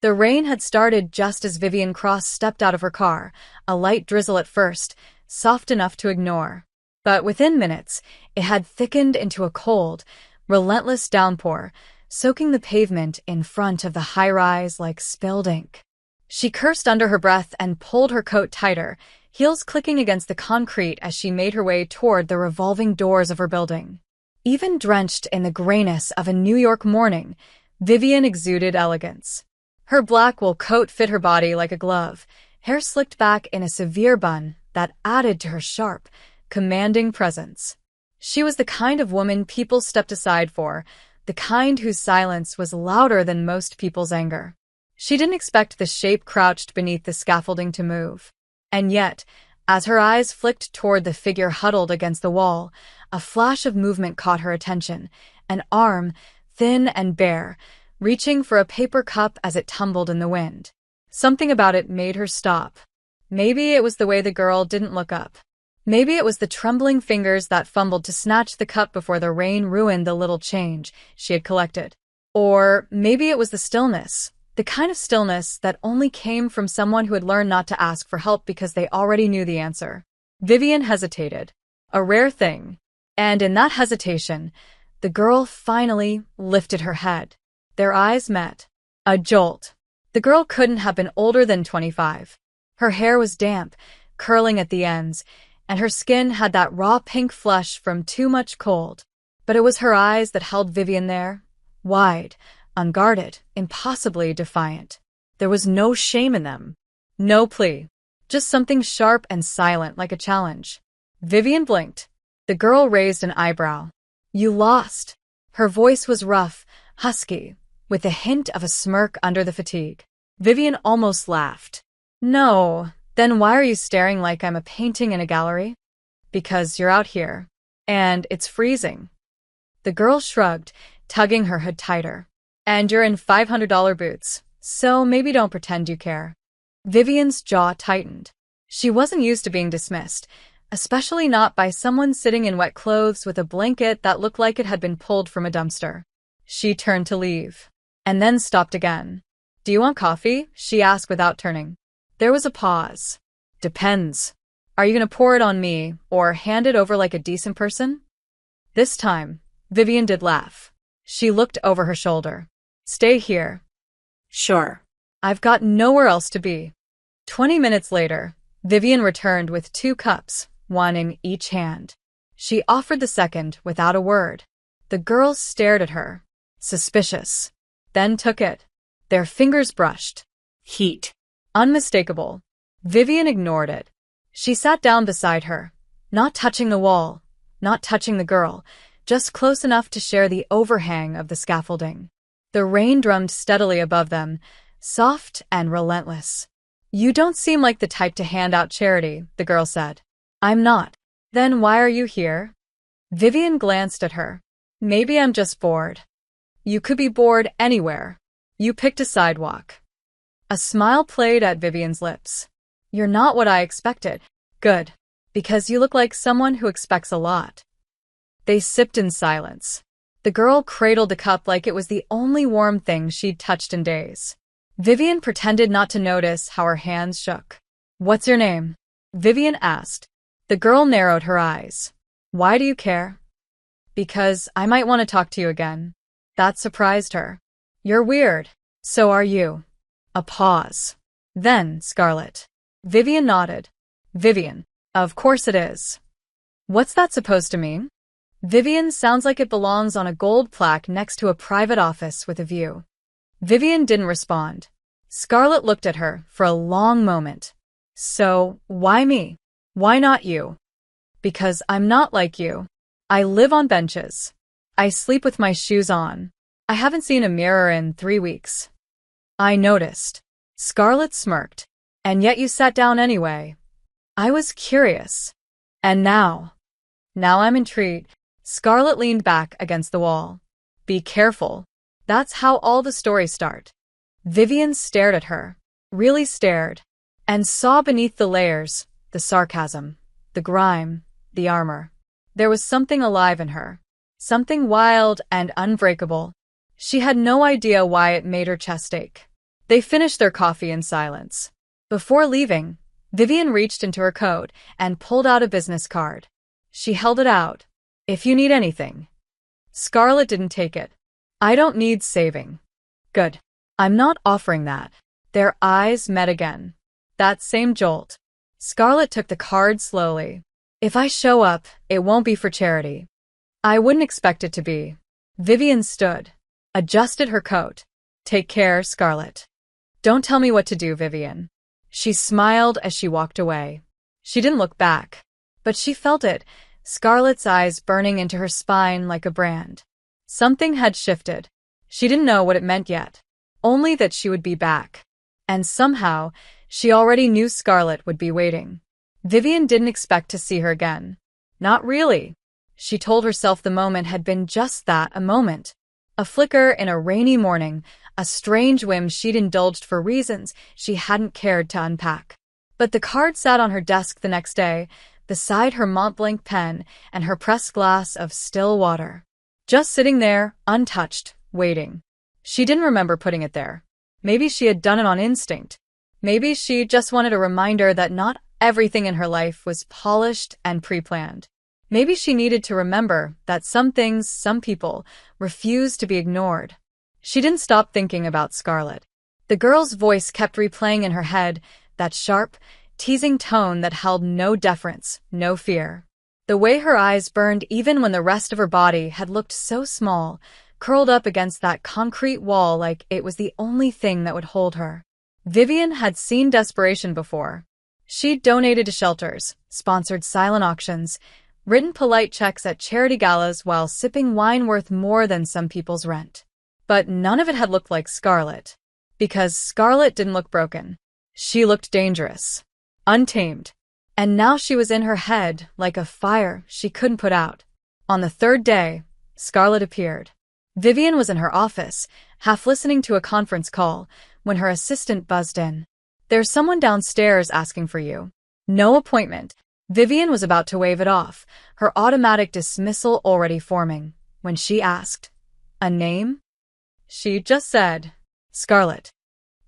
The rain had started just as Vivian Cross stepped out of her car, a light drizzle at first, soft enough to ignore. But within minutes, it had thickened into a cold, relentless downpour, soaking the pavement in front of the high-rise like spilled ink. She cursed under her breath and pulled her coat tighter, heels clicking against the concrete as she made her way toward the revolving doors of her building. Even drenched in the grayness of a New York morning, Vivian exuded elegance. Her black wool coat fit her body like a glove, hair slicked back in a severe bun that added to her sharp, commanding presence. She was the kind of woman people stepped aside for, the kind whose silence was louder than most people's anger. She didn't expect the shape crouched beneath the scaffolding to move. And yet, as her eyes flicked toward the figure huddled against the wall, a flash of movement caught her attention, an arm, thin and bare, reaching for a paper cup as it tumbled in the wind. Something about it made her stop. Maybe it was the way the girl didn't look up. Maybe it was the trembling fingers that fumbled to snatch the cup before the rain ruined the little change she had collected. Or maybe it was the stillness, the kind of stillness that only came from someone who had learned not to ask for help because they already knew the answer. Vivian hesitated, a rare thing. And in that hesitation, the girl finally lifted her head. Their eyes met. A jolt. The girl couldn't have been older than 25. Her hair was damp, curling at the ends, and her skin had that raw pink flush from too much cold. But it was her eyes that held Vivian there, wide, unguarded, impossibly defiant. There was no shame in them. No plea. Just something sharp and silent like a challenge. Vivian blinked. The girl raised an eyebrow. You lost. Her voice was rough, husky, with a hint of a smirk under the fatigue. Vivian almost laughed. No, then why are you staring like I'm a painting in a gallery? Because you're out here. And it's freezing. The girl shrugged, tugging her hood tighter. And you're in $500 boots, so maybe don't pretend you care. Vivian's jaw tightened. She wasn't used to being dismissed, especially not by someone sitting in wet clothes with a blanket that looked like it had been pulled from a dumpster. She turned to leave, and then stopped again. Do you want coffee? She asked without turning. There was a pause. Depends. Are you going to pour it on me, or hand it over like a decent person? This time, Vivian did laugh. She looked over her shoulder. Stay here. Sure. I've got nowhere else to be. 20 minutes later, Vivian returned with 2 cups, one in each hand. She offered the second without a word. The girls stared at her, suspicious, then took it. Their fingers brushed. Heat. Unmistakable. Vivian ignored it. She sat down beside her, not touching the wall, not touching the girl, just close enough to share the overhang of the scaffolding. The rain drummed steadily above them, soft and relentless. You don't seem like the type to hand out charity, the girl said. I'm not. Then why are you here? Vivian glanced at her. Maybe I'm just bored. You could be bored anywhere. You picked a sidewalk. A smile played at Vivian's lips. You're not what I expected. Good. Because you look like someone who expects a lot. They sipped in silence. The girl cradled the cup like it was the only warm thing she'd touched in days. Vivian pretended not to notice how her hands shook. What's your name? Vivian asked. The girl narrowed her eyes. Why do you care? Because I might want to talk to you again. That surprised her. You're weird. So are you. A pause. Then, Scarlett. Vivian nodded. Vivian. Of course it is. What's that supposed to mean? Vivian sounds like it belongs on a gold plaque next to a private office with a view. Vivian didn't respond. Scarlett looked at her for a long moment. So, why me? Why not you? Because I'm not like you. I live on benches. I sleep with my shoes on. I haven't seen a mirror in 3 weeks. I noticed. Scarlett smirked. And yet you sat down anyway. I was curious. And now? Now I'm intrigued. Scarlett leaned back against the wall. Be careful. That's how all the stories start. Vivian stared at her, really stared, and saw beneath the layers, the sarcasm, the grime, the armor. There was something alive in her, something wild and unbreakable. She had no idea why it made her chest ache. They finished their coffee in silence. Before leaving, Vivian reached into her coat and pulled out a business card. She held it out. "If you need anything." Scarlett didn't take it. "I don't need saving." "Good. I'm not offering that." Their eyes met again. That same jolt. Scarlett took the card slowly. "If I show up, it won't be for charity." "I wouldn't expect it to be." Vivian stood, adjusted her coat. "Take care, Scarlett." "Don't tell me what to do, Vivian." She smiled as she walked away. She didn't look back, but she felt it, Scarlett's eyes burning into her spine like a brand. Something had shifted. She didn't know what it meant yet, only that she would be back. And somehow, she already knew Scarlett would be waiting. Vivian didn't expect to see her again. Not really. She told herself the moment had been just that, a moment. A flicker in a rainy morning, a strange whim she'd indulged for reasons she hadn't cared to unpack. But the card sat on her desk the next day, beside her Montblanc pen and her pressed glass of still water. Just sitting there, untouched, waiting. She didn't remember putting it there. Maybe she had done it on instinct. Maybe she just wanted a reminder that not everything in her life was polished and pre-planned. Maybe she needed to remember that some things, some people, refused to be ignored. She didn't stop thinking about Scarlett. The girl's voice kept replaying in her head, that sharp, teasing tone that held no deference, no fear. The way her eyes burned even when the rest of her body had looked so small, curled up against that concrete wall like it was the only thing that would hold her. Vivian had seen desperation before. She'd donated to shelters, sponsored silent auctions, written polite checks at charity galas while sipping wine worth more than some people's rent. But none of it had looked like Scarlett. Because Scarlett didn't look broken. She looked dangerous. Untamed. And now she was in her head like a fire she couldn't put out. On the third day, Scarlett appeared. Vivian was in her office, half listening to a conference call, when her assistant buzzed in. "There's someone downstairs asking for you." No appointment. Vivian was about to wave it off, her automatic dismissal already forming, when she asked, "A name?" She just said, "Scarlett."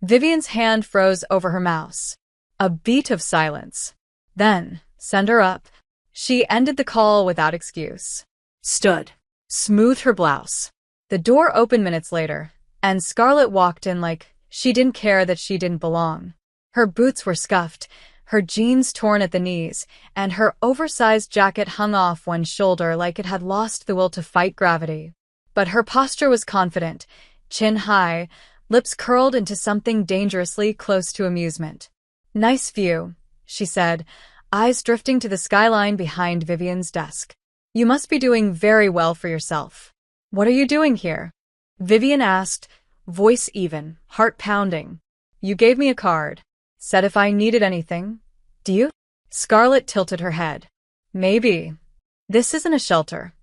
Vivian's hand froze over her mouse. A beat of silence. Then, send her up. She ended the call without excuse. Stood. Smoothed her blouse. The door opened minutes later, and Scarlett walked in like she didn't care that she didn't belong. Her boots were scuffed, her jeans torn at the knees, and her oversized jacket hung off one shoulder like it had lost the will to fight gravity. But her posture was confident, chin high, lips curled into something dangerously close to amusement. "Nice view," she said, eyes drifting to the skyline behind Vivian's desk. "You must be doing very well for yourself." "What are you doing here?" Vivian asked, voice even, heart pounding. "You gave me a card. Said if I needed anything. Do you?" Scarlett tilted her head. "Maybe. This isn't a shelter."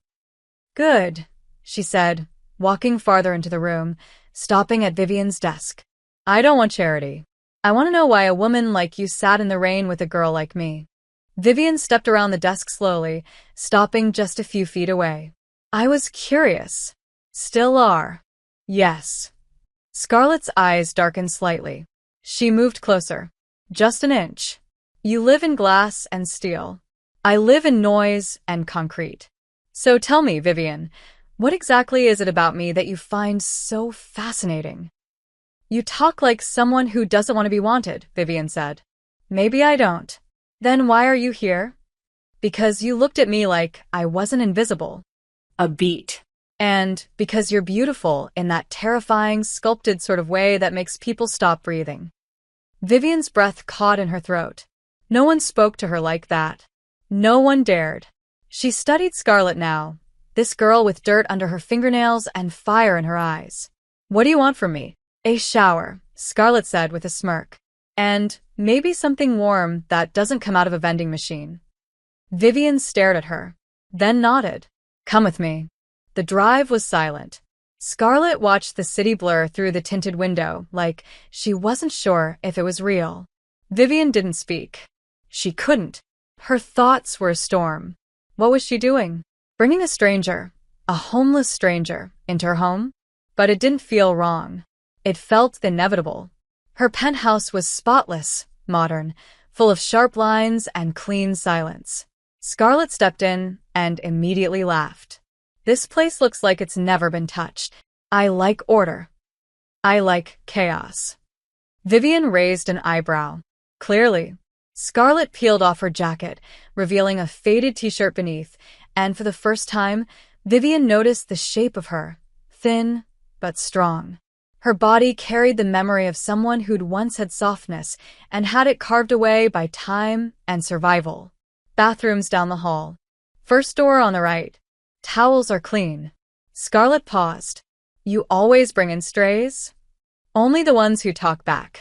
"Good," she said, walking farther into the room, stopping at Vivian's desk. "I don't want charity. I want to know why a woman like you sat in the rain with a girl like me." Vivian stepped around the desk slowly, stopping just a few feet away. "I was curious." "Still are." "Yes." Scarlett's eyes darkened slightly. She moved closer. "Just an inch. You live in glass and steel. I live in noise and concrete. So tell me, Vivian, what exactly is it about me that you find so fascinating?" "You talk like someone who doesn't want to be wanted," Vivian said. "Maybe I don't." "Then why are you here?" "Because you looked at me like I wasn't invisible." A beat. "And because you're beautiful in that terrifying, sculpted sort of way that makes people stop breathing." Vivian's breath caught in her throat. No one spoke to her like that. No one dared. She studied Scarlett now, this girl with dirt under her fingernails and fire in her eyes. "What do you want from me?" "A shower," Scarlett said with a smirk. "And maybe something warm that doesn't come out of a vending machine." Vivian stared at her, then nodded. "Come with me." The drive was silent. Scarlett watched the city blur through the tinted window like she wasn't sure if it was real. Vivian didn't speak. She couldn't. Her thoughts were a storm. What was she doing? Bringing a stranger, a homeless stranger, into her home? But it didn't feel wrong. It felt inevitable. Her penthouse was spotless, modern, full of sharp lines and clean silence. Scarlett stepped in and immediately laughed. This place looks like it's never been touched. I like order. I like chaos. Vivian raised an eyebrow. Clearly. Scarlett peeled off her jacket, revealing a faded t-shirt beneath, and for the first time, Vivian noticed the shape of her, thin but strong. Her body carried the memory of someone who'd once had softness and had it carved away by time and survival. Bathrooms down the hall. First door on the right. Towels are clean. Scarlett paused. You always bring in strays? Only the ones who talk back.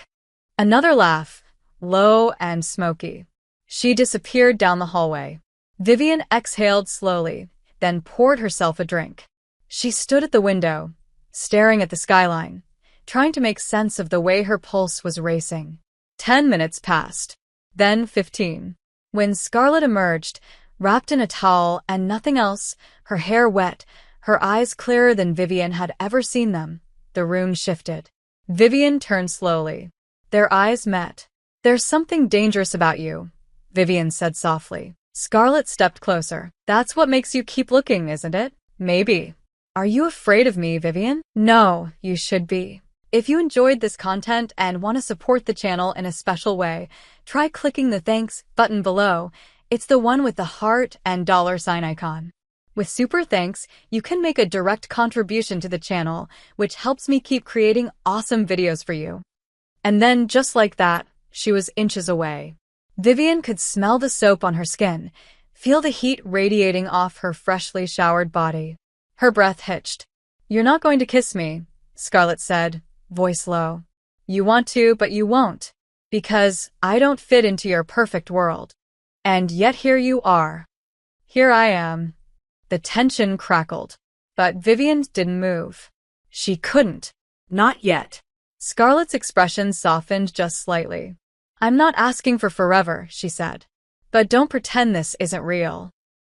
Another laugh, low and smoky. She disappeared down the hallway. Vivian exhaled slowly, then poured herself a drink. She stood at the window, staring at the skyline, trying to make sense of the way her pulse was racing. 10 minutes passed, then 15. When Scarlett emerged, wrapped in a towel and nothing else, her hair wet, her eyes clearer than Vivian had ever seen them, the room shifted. Vivian turned slowly. Their eyes met. There's something dangerous about you, Vivian said softly. Scarlett stepped closer. That's what makes you keep looking, isn't it? Maybe. Are you afraid of me, Vivian? No, you should be. If you enjoyed this content and want to support the channel in a special way, try clicking the thanks button below. It's the one with the heart and $sign icon. With super thanks, you can make a direct contribution to the channel, which helps me keep creating awesome videos for you. And then, just like that, she was inches away. Vivian could smell the soap on her skin, feel the heat radiating off her freshly showered body. Her breath hitched. You're not going to kiss me, Scarlett said, voice low. You want to, but you won't. Because I don't fit into your perfect world. And yet here you are. Here I am. The tension crackled. But Vivian didn't move. She couldn't. Not yet. Scarlett's expression softened just slightly. I'm not asking for forever, she said. But don't pretend this isn't real.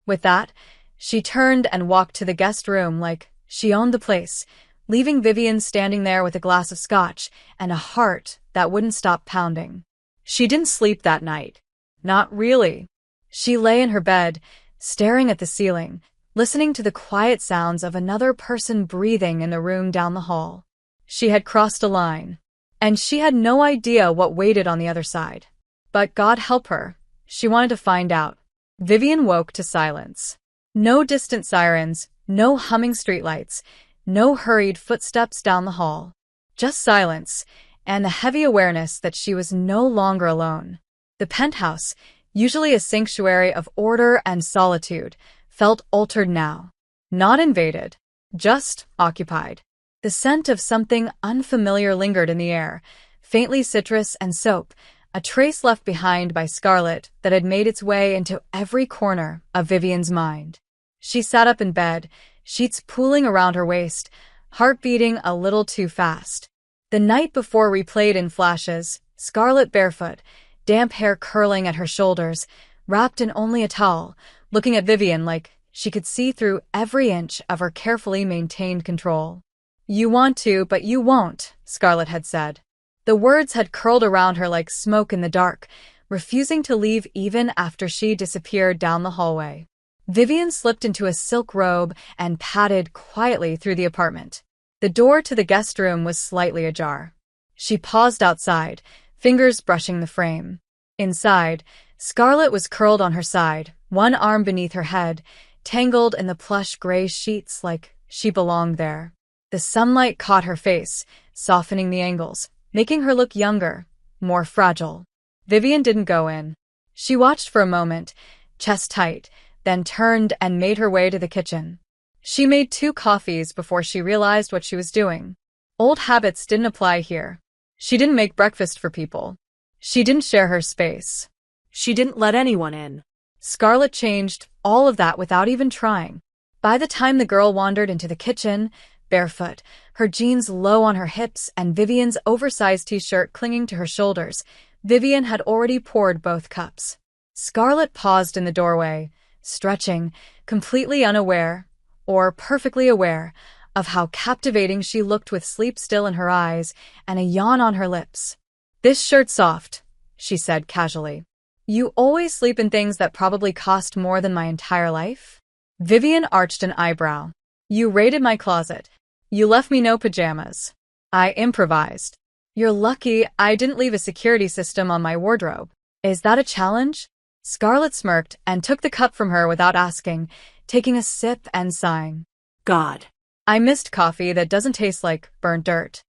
With that, she turned and walked to the guest room like she owned the place, leaving Vivian standing there with a glass of scotch and a heart that wouldn't stop pounding. She didn't sleep that night. Not really. She lay in her bed, staring at the ceiling, listening to the quiet sounds of another person breathing in the room down the hall. She had crossed a line, and she had no idea what waited on the other side. But God help her, she wanted to find out. Vivian woke to silence. No distant sirens, no humming streetlights, no hurried footsteps down the hall. Just silence, and the heavy awareness that she was no longer alone. The penthouse, usually a sanctuary of order and solitude, felt altered now. Not invaded, just occupied. The scent of something unfamiliar lingered in the air, faintly citrus and soap, a trace left behind by Scarlett that had made its way into every corner of Vivian's mind. She sat up in bed, sheets pooling around her waist, heart beating a little too fast. The night before replayed in flashes, Scarlett barefoot, damp hair curling at her shoulders, wrapped in only a towel, looking at Vivian like she could see through every inch of her carefully maintained control. You want to, but you won't, Scarlett had said. The words had curled around her like smoke in the dark, refusing to leave even after she disappeared down the hallway. Vivian slipped into a silk robe and padded quietly through the apartment. The door to the guest room was slightly ajar. She paused outside, fingers brushing the frame. Inside, Scarlett was curled on her side, one arm beneath her head, tangled in the plush gray sheets like she belonged there. The sunlight caught her face, softening the angles, making her look younger, more fragile. Vivian didn't go in. She watched for a moment, chest tight, then turned and made her way to the kitchen. She made 2 coffees before she realized what she was doing. Old habits didn't apply here. She didn't make breakfast for people. She didn't share her space. She didn't let anyone in. Scarlett changed all of that without even trying. By the time the girl wandered into the kitchen, barefoot, her jeans low on her hips and Vivian's oversized t-shirt clinging to her shoulders, Vivian had already poured both cups. Scarlett paused in the doorway, stretching, completely unaware, or perfectly aware, of how captivating she looked with sleep still in her eyes and a yawn on her lips. "This shirt's soft," she said casually. "You always sleep in things that probably cost more than my entire life?" Vivian arched an eyebrow. "You raided my closet. You left me no pajamas. I improvised. You're lucky I didn't leave a security system on my wardrobe. Is that a challenge?" Scarlett smirked and took the cup from her without asking, taking a sip and sighing. God. "I missed coffee that doesn't taste like burnt dirt."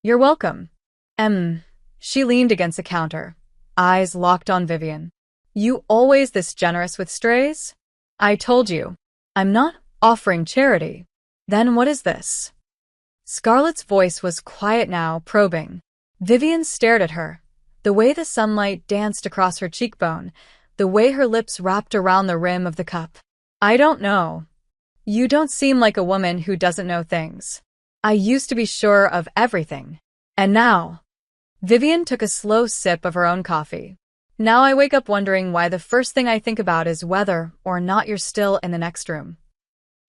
"You're welcome." She leaned against the counter, eyes locked on Vivian. "You always this generous with strays?" "I told you. I'm not offering charity." "Then what is this?" Scarlett's voice was quiet now, probing. Vivian stared at her, the way the sunlight danced across her cheekbone, the way her lips wrapped around the rim of the cup. "I don't know. You don't seem like a woman who doesn't know things. I used to be sure of everything. And now—" Vivian took a slow sip of her own coffee. "Now I wake up wondering why the first thing I think about is whether or not you're still in the next room."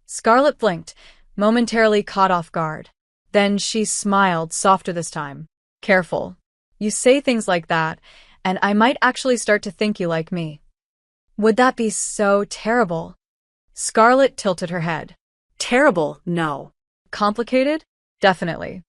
Scarlett blinked, momentarily caught off guard. Then she smiled, softer this time. "Careful. You say things like that, and I might actually start to think you like me." "Would that be so terrible?" Scarlett tilted her head. Terrible, no. Complicated? Definitely.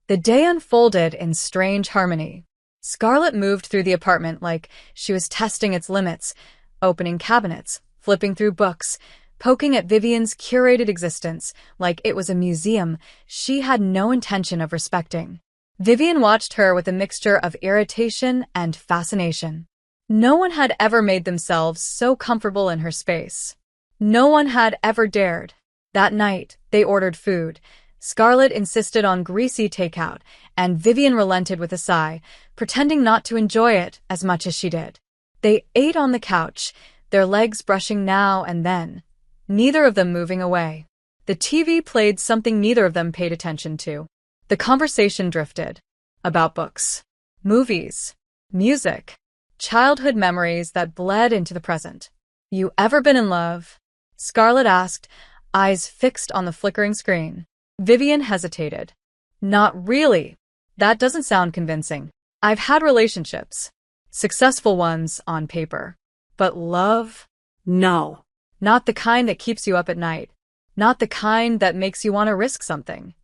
The day unfolded in strange harmony. Scarlett moved through the apartment like she was testing its limits, opening cabinets, flipping through books, poking at Vivian's curated existence like it was a museum she had no intention of respecting. Vivian watched her with a mixture of irritation and fascination. No one had ever made themselves so comfortable in her space. No one had ever dared. That night, they ordered food. Scarlett insisted on greasy takeout, and Vivian relented with a sigh, pretending not to enjoy it as much as she did. They ate on the couch, their legs brushing now and then, neither of them moving away. The TV played something neither of them paid attention to. The conversation drifted. About books, movies, music, childhood memories that bled into the present. "You ever been in love?" Scarlett asked, eyes fixed on the flickering screen. Vivian hesitated. "Not really. That doesn't sound convincing. I've had relationships. Successful ones on paper. But love? No. Not the kind that keeps you up at night. Not the kind that makes you want to risk something."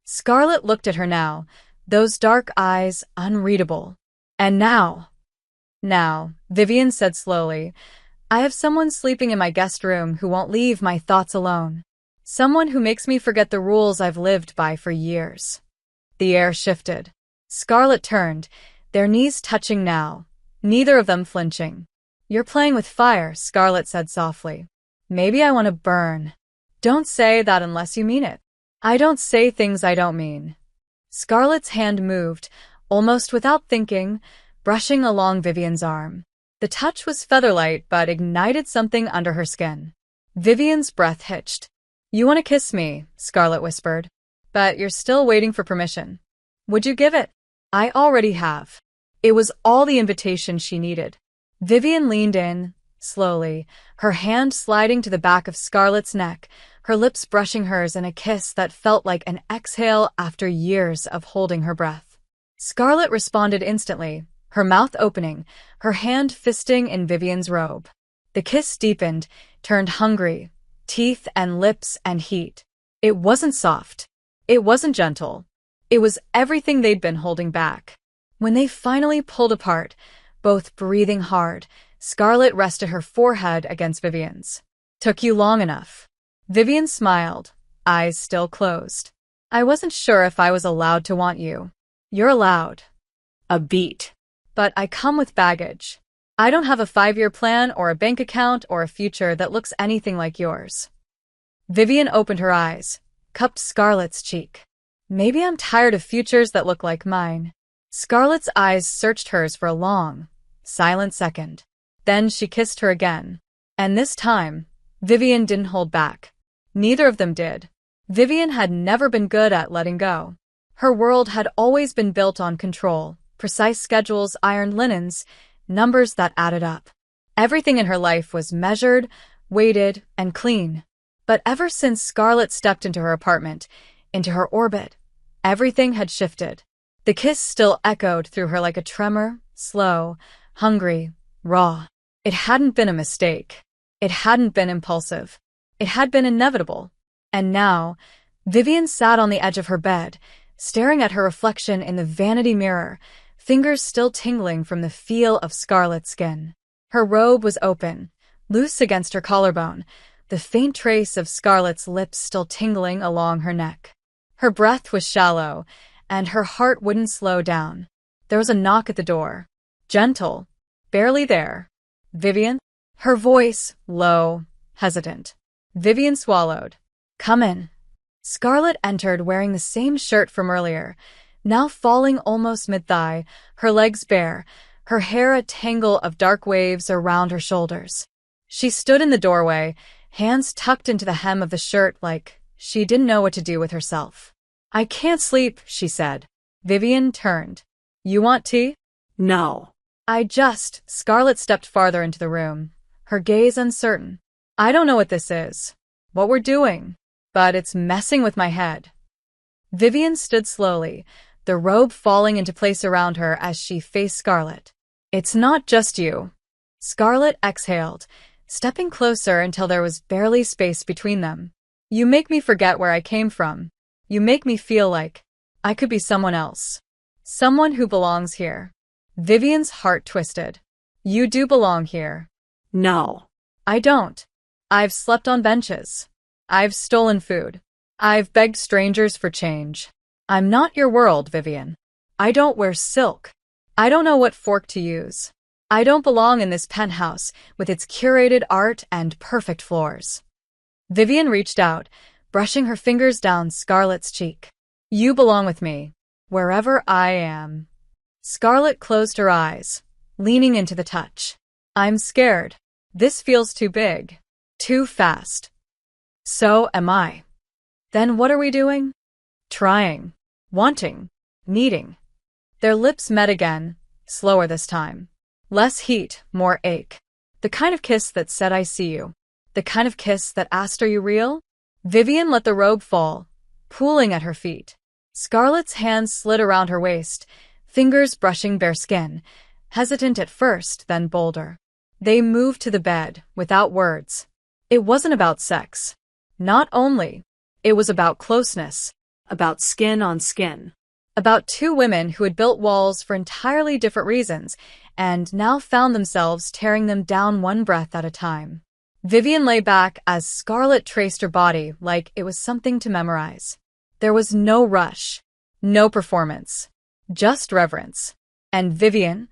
Scarlett looked at her now, those dark eyes unreadable. "And now," Vivian said slowly, "I have someone sleeping in my guest room who won't leave my thoughts alone. Someone who makes me forget the rules I've lived by for years." The air shifted. Scarlett turned, their knees touching now, neither of them flinching. "You're playing with fire," Scarlett said softly. "Maybe I want to burn." "Don't say that unless you mean it." "I don't say things I don't mean." Scarlett's hand moved, almost without thinking, brushing along Vivian's arm. The touch was featherlight but ignited something under her skin. Vivian's breath hitched. "You want to kiss me," Scarlett whispered. "But you're still waiting for permission. Would you give it?" "I already have." It was all the invitation she needed. Vivian leaned in, slowly, her hand sliding to the back of Scarlett's neck, her lips brushing hers in a kiss that felt like an exhale after years of holding her breath. Scarlett responded instantly, her mouth opening, her hand fisting in Vivian's robe. The kiss deepened, turned hungry, teeth and lips and heat. It wasn't soft. It wasn't gentle. It was everything they'd been holding back. When they finally pulled apart, both breathing hard, Scarlett rested her forehead against Vivian's. "Took you long enough." Vivian smiled, eyes still closed. "I wasn't sure if I was allowed to want you." "You're allowed." A beat. "But I come with baggage. I don't have a 5-year plan or a bank account or a future that looks anything like yours." Vivian opened her eyes, cupped Scarlett's cheek. "Maybe I'm tired of futures that look like mine." Scarlett's eyes searched hers for a long, silent second. Then she kissed her again. And this time, Vivian didn't hold back. Neither of them did. Vivian had never been good at letting go. Her world had always been built on control, precise schedules, ironed linens, numbers that added up. Everything in her life was measured, weighted, and clean. But ever since Scarlett stepped into her apartment, into her orbit, everything had shifted. The kiss still echoed through her like a tremor, slow, hungry, raw. It hadn't been a mistake. It hadn't been impulsive. It had been inevitable. And now, Vivian sat on the edge of her bed, staring at her reflection in the vanity mirror, fingers still tingling from the feel of Scarlett's skin. Her robe was open, loose against her collarbone, the faint trace of Scarlett's lips still tingling along her neck. Her breath was shallow, and her heart wouldn't slow down. There was a knock at the door. Gentle, barely there. "Vivian?" Her voice, low, hesitant. Vivian swallowed. "Come in." Scarlett entered wearing the same shirt from earlier, now falling almost mid-thigh, her legs bare, her hair a tangle of dark waves around her shoulders. She stood in the doorway, hands tucked into the hem of the shirt like she didn't know what to do with herself. "I can't sleep," she said. Vivian turned. "You want tea?" No. Scarlett stepped farther into the room, her gaze uncertain. "I don't know what this is, what we're doing, but it's messing with my head." Vivian stood slowly, the robe falling into place around her as she faced Scarlett. "It's not just you." Scarlett exhaled, stepping closer until there was barely space between them. "You make me forget where I came from. You make me feel like I could be someone else. Someone who belongs here." Vivian's heart twisted. "You do belong here." No. "I don't. I've slept on benches. I've stolen food. I've begged strangers for change. I'm not your world, Vivian. I don't wear silk. I don't know what fork to use. I don't belong in this penthouse with its curated art and perfect floors." Vivian reached out, brushing her fingers down Scarlett's cheek. "You belong with me, wherever I am." Scarlett closed her eyes, leaning into the touch. "I'm scared. This feels too big. Too fast." "So am I." "Then what are we doing?" "Trying. Wanting. Needing." Their lips met again, slower this time. Less heat, more ache. The kind of kiss that said "I see you." The kind of kiss that asked "Are you real?" Vivian let the robe fall, pooling at her feet. Scarlett's hands slid around her waist, fingers brushing bare skin, hesitant at first, then bolder. They moved to the bed, without words. It wasn't about sex. Not only. It was about closeness. About skin on skin. About two women who had built walls for entirely different reasons, and now found themselves tearing them down one breath at a time. Vivian lay back as Scarlett traced her body like it was something to memorize. There was no rush, no performance, just reverence. And Vivian,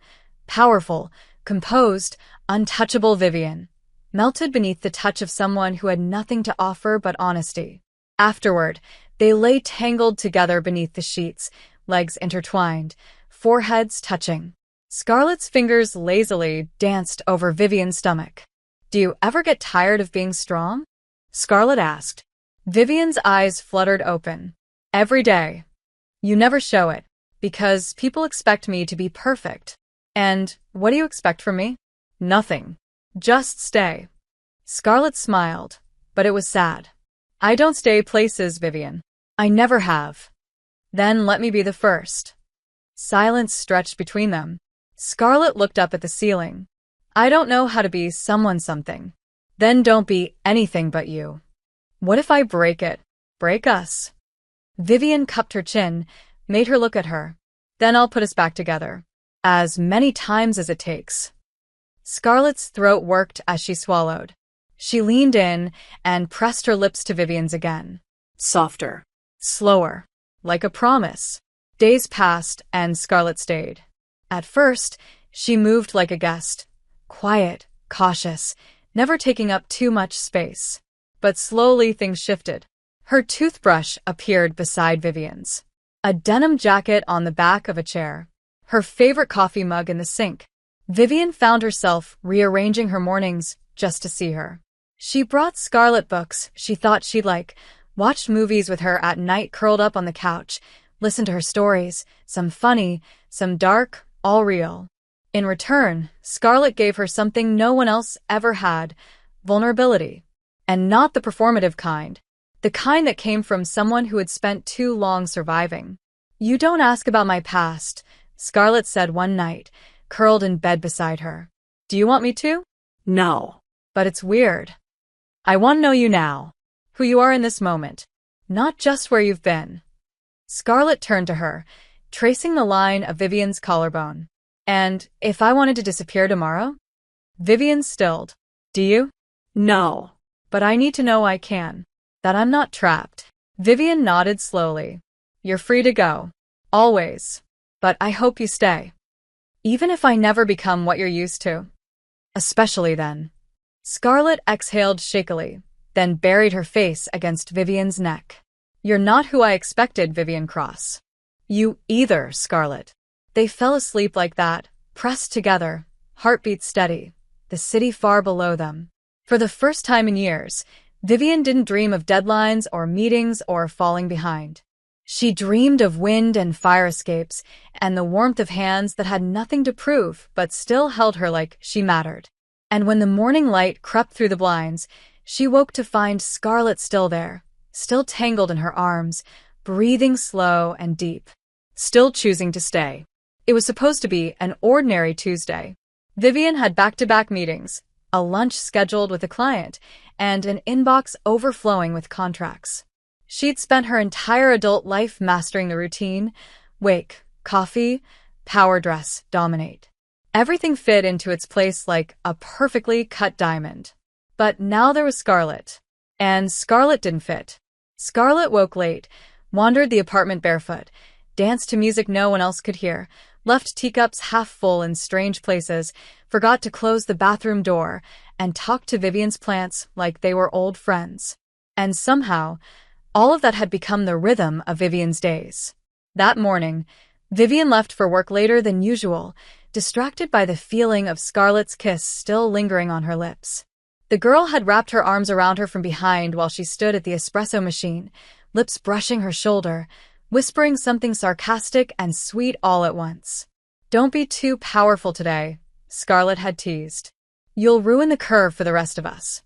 powerful, composed, untouchable Vivian, melted beneath the touch of someone who had nothing to offer but honesty. Afterward, they lay tangled together beneath the sheets, legs intertwined, foreheads touching. Scarlett's fingers lazily danced over Vivian's stomach. "Do you ever get tired of being strong?" Scarlett asked. Vivian's eyes fluttered open. "Every day. You never show it, because people expect me to be perfect. And what do you expect from me? Nothing. Just stay." Scarlett smiled, but it was sad. "I don't stay places, Vivian. I never have." "Then let me be the first." Silence stretched between them. Scarlett looked up at the ceiling. "I don't know how to be someone something." "Then don't be anything but you." "What if I break it? Break us?" Vivian cupped her chin, made her look at her. "Then I'll put us back together. As many times as it takes." Scarlett's throat worked as she swallowed. She leaned in and pressed her lips to Vivian's again. Softer. Slower. Like a promise. Days passed and Scarlett stayed. At first, she moved like a guest. Quiet, cautious, never taking up too much space. But slowly things shifted. Her toothbrush appeared beside Vivian's. A denim jacket on the back of a chair. Her favorite coffee mug in the sink. Vivian found herself rearranging her mornings just to see her. She brought Scarlett books she thought she'd like, watched movies with her at night curled up on the couch, listened to her stories, some funny, some dark, all real. In return, Scarlett gave her something no one else ever had, vulnerability. And not the performative kind, the kind that came from someone who had spent too long surviving. You don't ask about my past, Scarlett said one night, curled in bed beside her. Do you want me to? No. But it's weird. I want to know you now. Who you are in this moment. Not just where you've been. Scarlett turned to her, tracing the line of Vivian's collarbone. And if I wanted to disappear tomorrow? Vivian stilled. Do you? No. But I need to know I can. That I'm not trapped. Vivian nodded slowly. You're free to go. Always. But I hope you stay. Even if I never become what you're used to. Especially then. Scarlett exhaled shakily, then buried her face against Vivian's neck. You're not who I expected, Vivian Cross. You either, Scarlett. They fell asleep like that, pressed together, heartbeat steady, the city far below them. For the first time in years, Vivian didn't dream of deadlines or meetings or falling behind. She dreamed of wind and fire escapes and the warmth of hands that had nothing to prove but still held her like she mattered. And when the morning light crept through the blinds, she woke to find Scarlett still there, still tangled in her arms, breathing slow and deep, still choosing to stay. It was supposed to be an ordinary Tuesday. Vivian had back-to-back meetings, a lunch scheduled with a client, and an inbox overflowing with contracts. She'd spent her entire adult life mastering the routine: wake, coffee, power dress, dominate. Everything fit into its place like a perfectly cut diamond. But now there was Scarlett. And Scarlett didn't fit. Scarlett woke late, wandered the apartment barefoot, danced to music no one else could hear, left teacups half full in strange places, forgot to close the bathroom door, and talked to Vivian's plants like they were old friends. And somehow, all of that had become the rhythm of Vivian's days. That morning, Vivian left for work later than usual, distracted by the feeling of Scarlett's kiss still lingering on her lips. The girl had wrapped her arms around her from behind while she stood at the espresso machine, lips brushing her shoulder, whispering something sarcastic and sweet all at once. Don't be too powerful today, Scarlett had teased. You'll ruin the curve for the rest of us.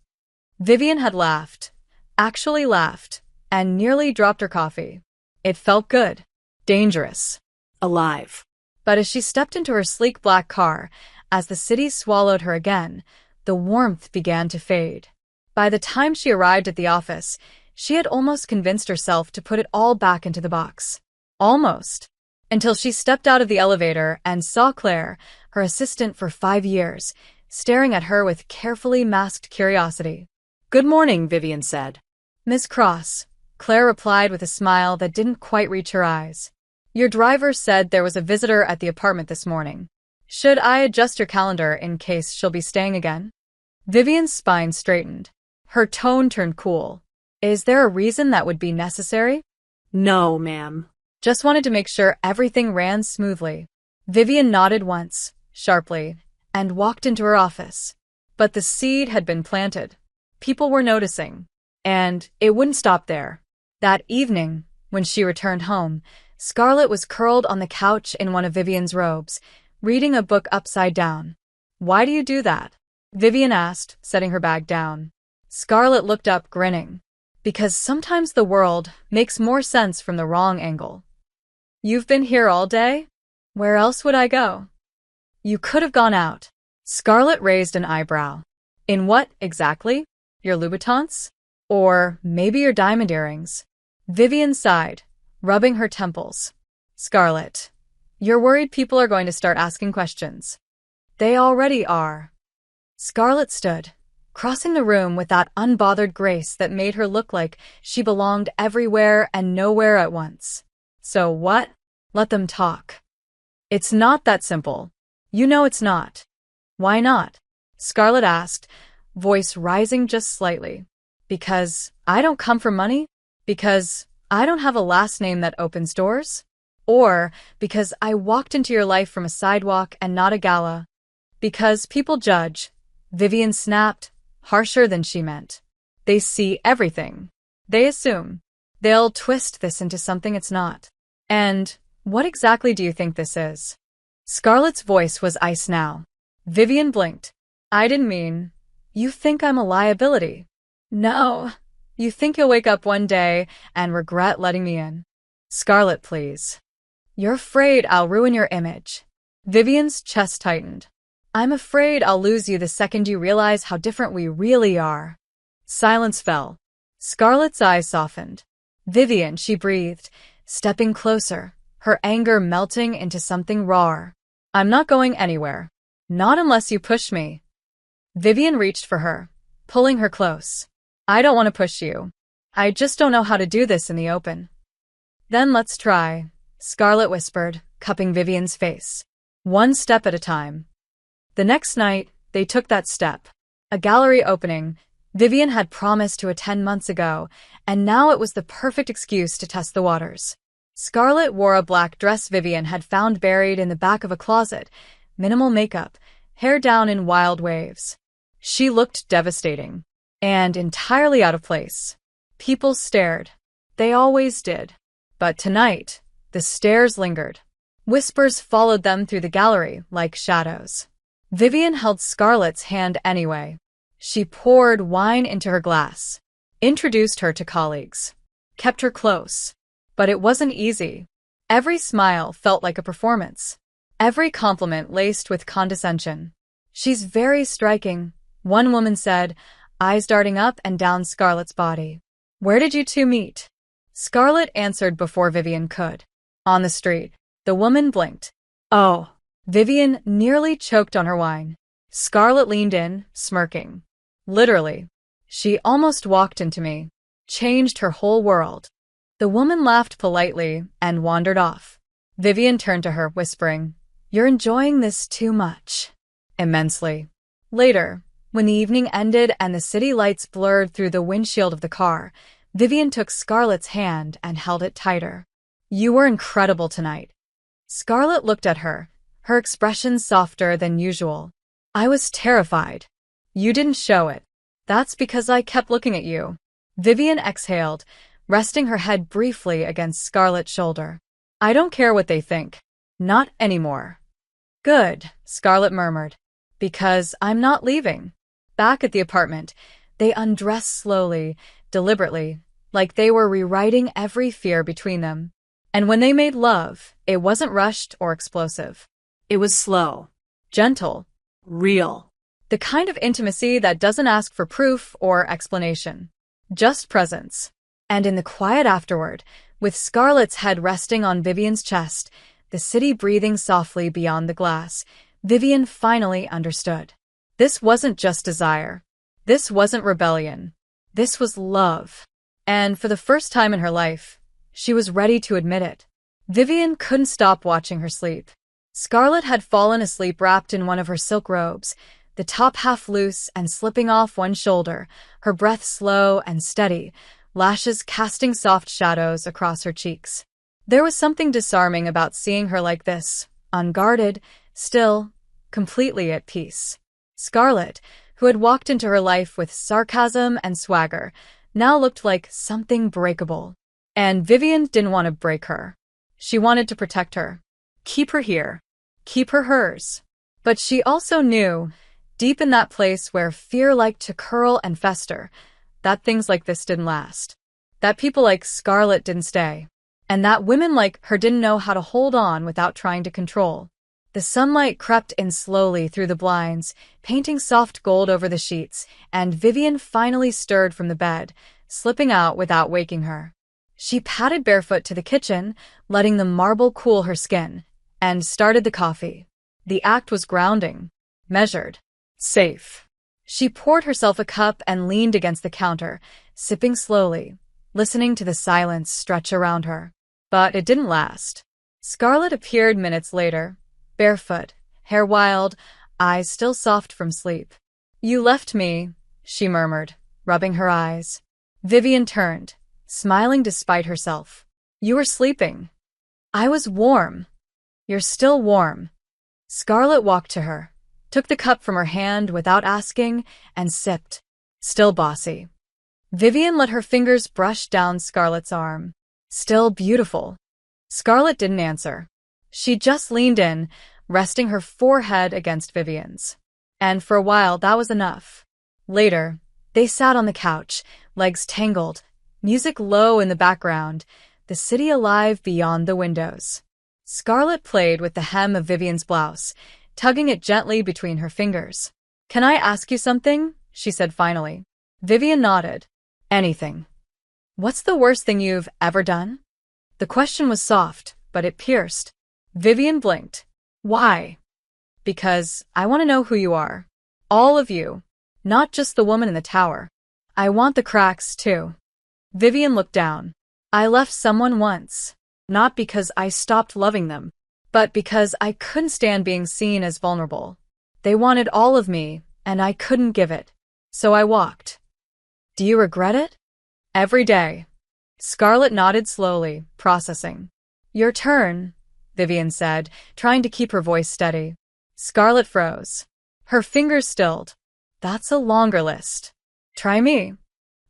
Vivian had laughed, actually laughed, and nearly dropped her coffee. It felt good. Dangerous. Alive. But as she stepped into her sleek black car, as the city swallowed her again, the warmth began to fade. By the time she arrived at the office, she had almost convinced herself to put it all back into the box. Almost. Until she stepped out of the elevator and saw Claire, her assistant for 5 years, staring at her with carefully masked curiosity. Good morning, Vivian said. Miss Cross, Claire replied with a smile that didn't quite reach her eyes. Your driver said there was a visitor at the apartment this morning. Should I adjust your calendar in case she'll be staying again? Vivian's spine straightened. Her tone turned cool. Is there a reason that would be necessary? No, ma'am. Just wanted to make sure everything ran smoothly. Vivian nodded once, sharply, and walked into her office. But the seed had been planted. People were noticing. And it wouldn't stop there. That evening, when she returned home, Scarlett was curled on the couch in one of Vivian's robes, reading a book upside down. Why do you do that? Vivian asked, setting her bag down. Scarlett looked up, grinning. Because sometimes the world makes more sense from the wrong angle. You've been here all day? Where else would I go? You could have gone out. Scarlett raised an eyebrow. In what, exactly? Your Louboutins? Or maybe your diamond earrings? Vivian sighed, rubbing her temples. Scarlett, you're worried people are going to start asking questions. They already are. Scarlett stood, crossing the room with that unbothered grace that made her look like she belonged everywhere and nowhere at once. So what? Let them talk. It's not that simple. You know it's not. Why not? Scarlett asked, voice rising just slightly. Because I don't come from money? Because I don't have a last name that opens doors? Or because I walked into your life from a sidewalk and not a gala? Because people judge. Vivian snapped, harsher than she meant. They see everything. They assume. They'll twist this into something it's not. And what exactly do you think this is? Scarlett's voice was ice now. Vivian blinked. I didn't mean. You think I'm a liability. No. You think you'll wake up one day and regret letting me in. Scarlett, please. You're afraid I'll ruin your image. Vivian's chest tightened. I'm afraid I'll lose you the second you realize how different we really are. Silence fell. Scarlett's eyes softened. Vivian, she breathed, stepping closer, her anger melting into something rawer. I'm not going anywhere. Not unless you push me. Vivian reached for her, pulling her close. I don't want to push you. I just don't know how to do this in the open. Then let's try, Scarlett whispered, cupping Vivian's face. One step at a time. The next night, they took that step. A gallery opening Vivian had promised to attend months ago, and now it was the perfect excuse to test the waters. Scarlett wore a black dress Vivian had found buried in the back of a closet, minimal makeup, hair down in wild waves. She looked devastating, and entirely out of place. People stared. They always did. But tonight, the stares lingered. Whispers followed them through the gallery like shadows. Vivian held Scarlett's hand anyway. She poured wine into her glass, introduced her to colleagues, kept her close. But it wasn't easy. Every smile felt like a performance. Every compliment laced with condescension. She's very striking, one woman said, eyes darting up and down Scarlett's body. Where did you two meet? Scarlett answered before Vivian could. On the street. The woman blinked. Oh. Vivian nearly choked on her wine. Scarlett leaned in, smirking. Literally. She almost walked into me. Changed her whole world. The woman laughed politely and wandered off. Vivian turned to her, whispering, You're enjoying this too much. Immensely. Later, when the evening ended and the city lights blurred through the windshield of the car, Vivian took Scarlett's hand and held it tighter. You were incredible tonight. Scarlett looked at her, her expression softer than usual. I was terrified. You didn't show it. That's because I kept looking at you. Vivian exhaled, resting her head briefly against Scarlett's shoulder. I don't care what they think. Not anymore. Good, Scarlett murmured. Because I'm not leaving. Back at the apartment, they undressed slowly, deliberately, like they were rewriting every fear between them. And when they made love, it wasn't rushed or explosive. It was slow. Gentle. Real. The kind of intimacy that doesn't ask for proof or explanation. Just presence. And in the quiet afterward, with Scarlett's head resting on Vivian's chest, the city breathing softly beyond the glass, Vivian finally understood. This wasn't just desire. This wasn't rebellion. This was love. And for the first time in her life, she was ready to admit it. Vivian couldn't stop watching her sleep. Scarlett had fallen asleep wrapped in one of her silk robes, the top half loose and slipping off one shoulder, her breath slow and steady, lashes casting soft shadows across her cheeks. There was something disarming about seeing her like this, unguarded, still, completely at peace. Scarlett, who had walked into her life with sarcasm and swagger, now looked like something breakable. And Vivian didn't want to break her. She wanted to protect her. Keep her here. Keep her hers. But she also knew, deep in that place where fear liked to curl and fester, that things like this didn't last. That people like Scarlett didn't stay. And that women like her didn't know how to hold on without trying to control. The sunlight crept in slowly through the blinds, painting soft gold over the sheets, and Vivian finally stirred from the bed, slipping out without waking her. She padded barefoot to the kitchen, letting the marble cool her skin, and started the coffee. The act was grounding, measured, safe. She poured herself a cup and leaned against the counter, sipping slowly, listening to the silence stretch around her. But it didn't last. Scarlett appeared minutes later, barefoot, hair wild, eyes still soft from sleep. You left me, she murmured, rubbing her eyes. Vivian turned, smiling despite herself. You were sleeping. I was warm. You're still warm. Scarlett walked to her, took the cup from her hand without asking, and sipped. Still bossy. Vivian let her fingers brush down Scarlett's arm. Still beautiful. Scarlett didn't answer. She just leaned in, resting her forehead against Vivian's. And for a while that was enough. Later, they sat on the couch, legs tangled, music low in the background, the city alive beyond the windows. Scarlet played with the hem of Vivian's blouse, tugging it gently between her fingers. "Can I ask you something?" she said finally. Vivian nodded. "Anything." "What's the worst thing you've ever done?" The question was soft, but it pierced. Vivian blinked. "Why?" "Because I want to know who you are. All of you. Not just the woman in the tower. I want the cracks, too." Vivian looked down. "I left someone once. Not because I stopped loving them, but because I couldn't stand being seen as vulnerable. They wanted all of me, and I couldn't give it. So I walked." "Do you regret it?" "Every day." Scarlet nodded slowly, processing. "Your turn," Vivian said, trying to keep her voice steady. Scarlet froze. Her fingers stilled. "That's a longer list. Try me."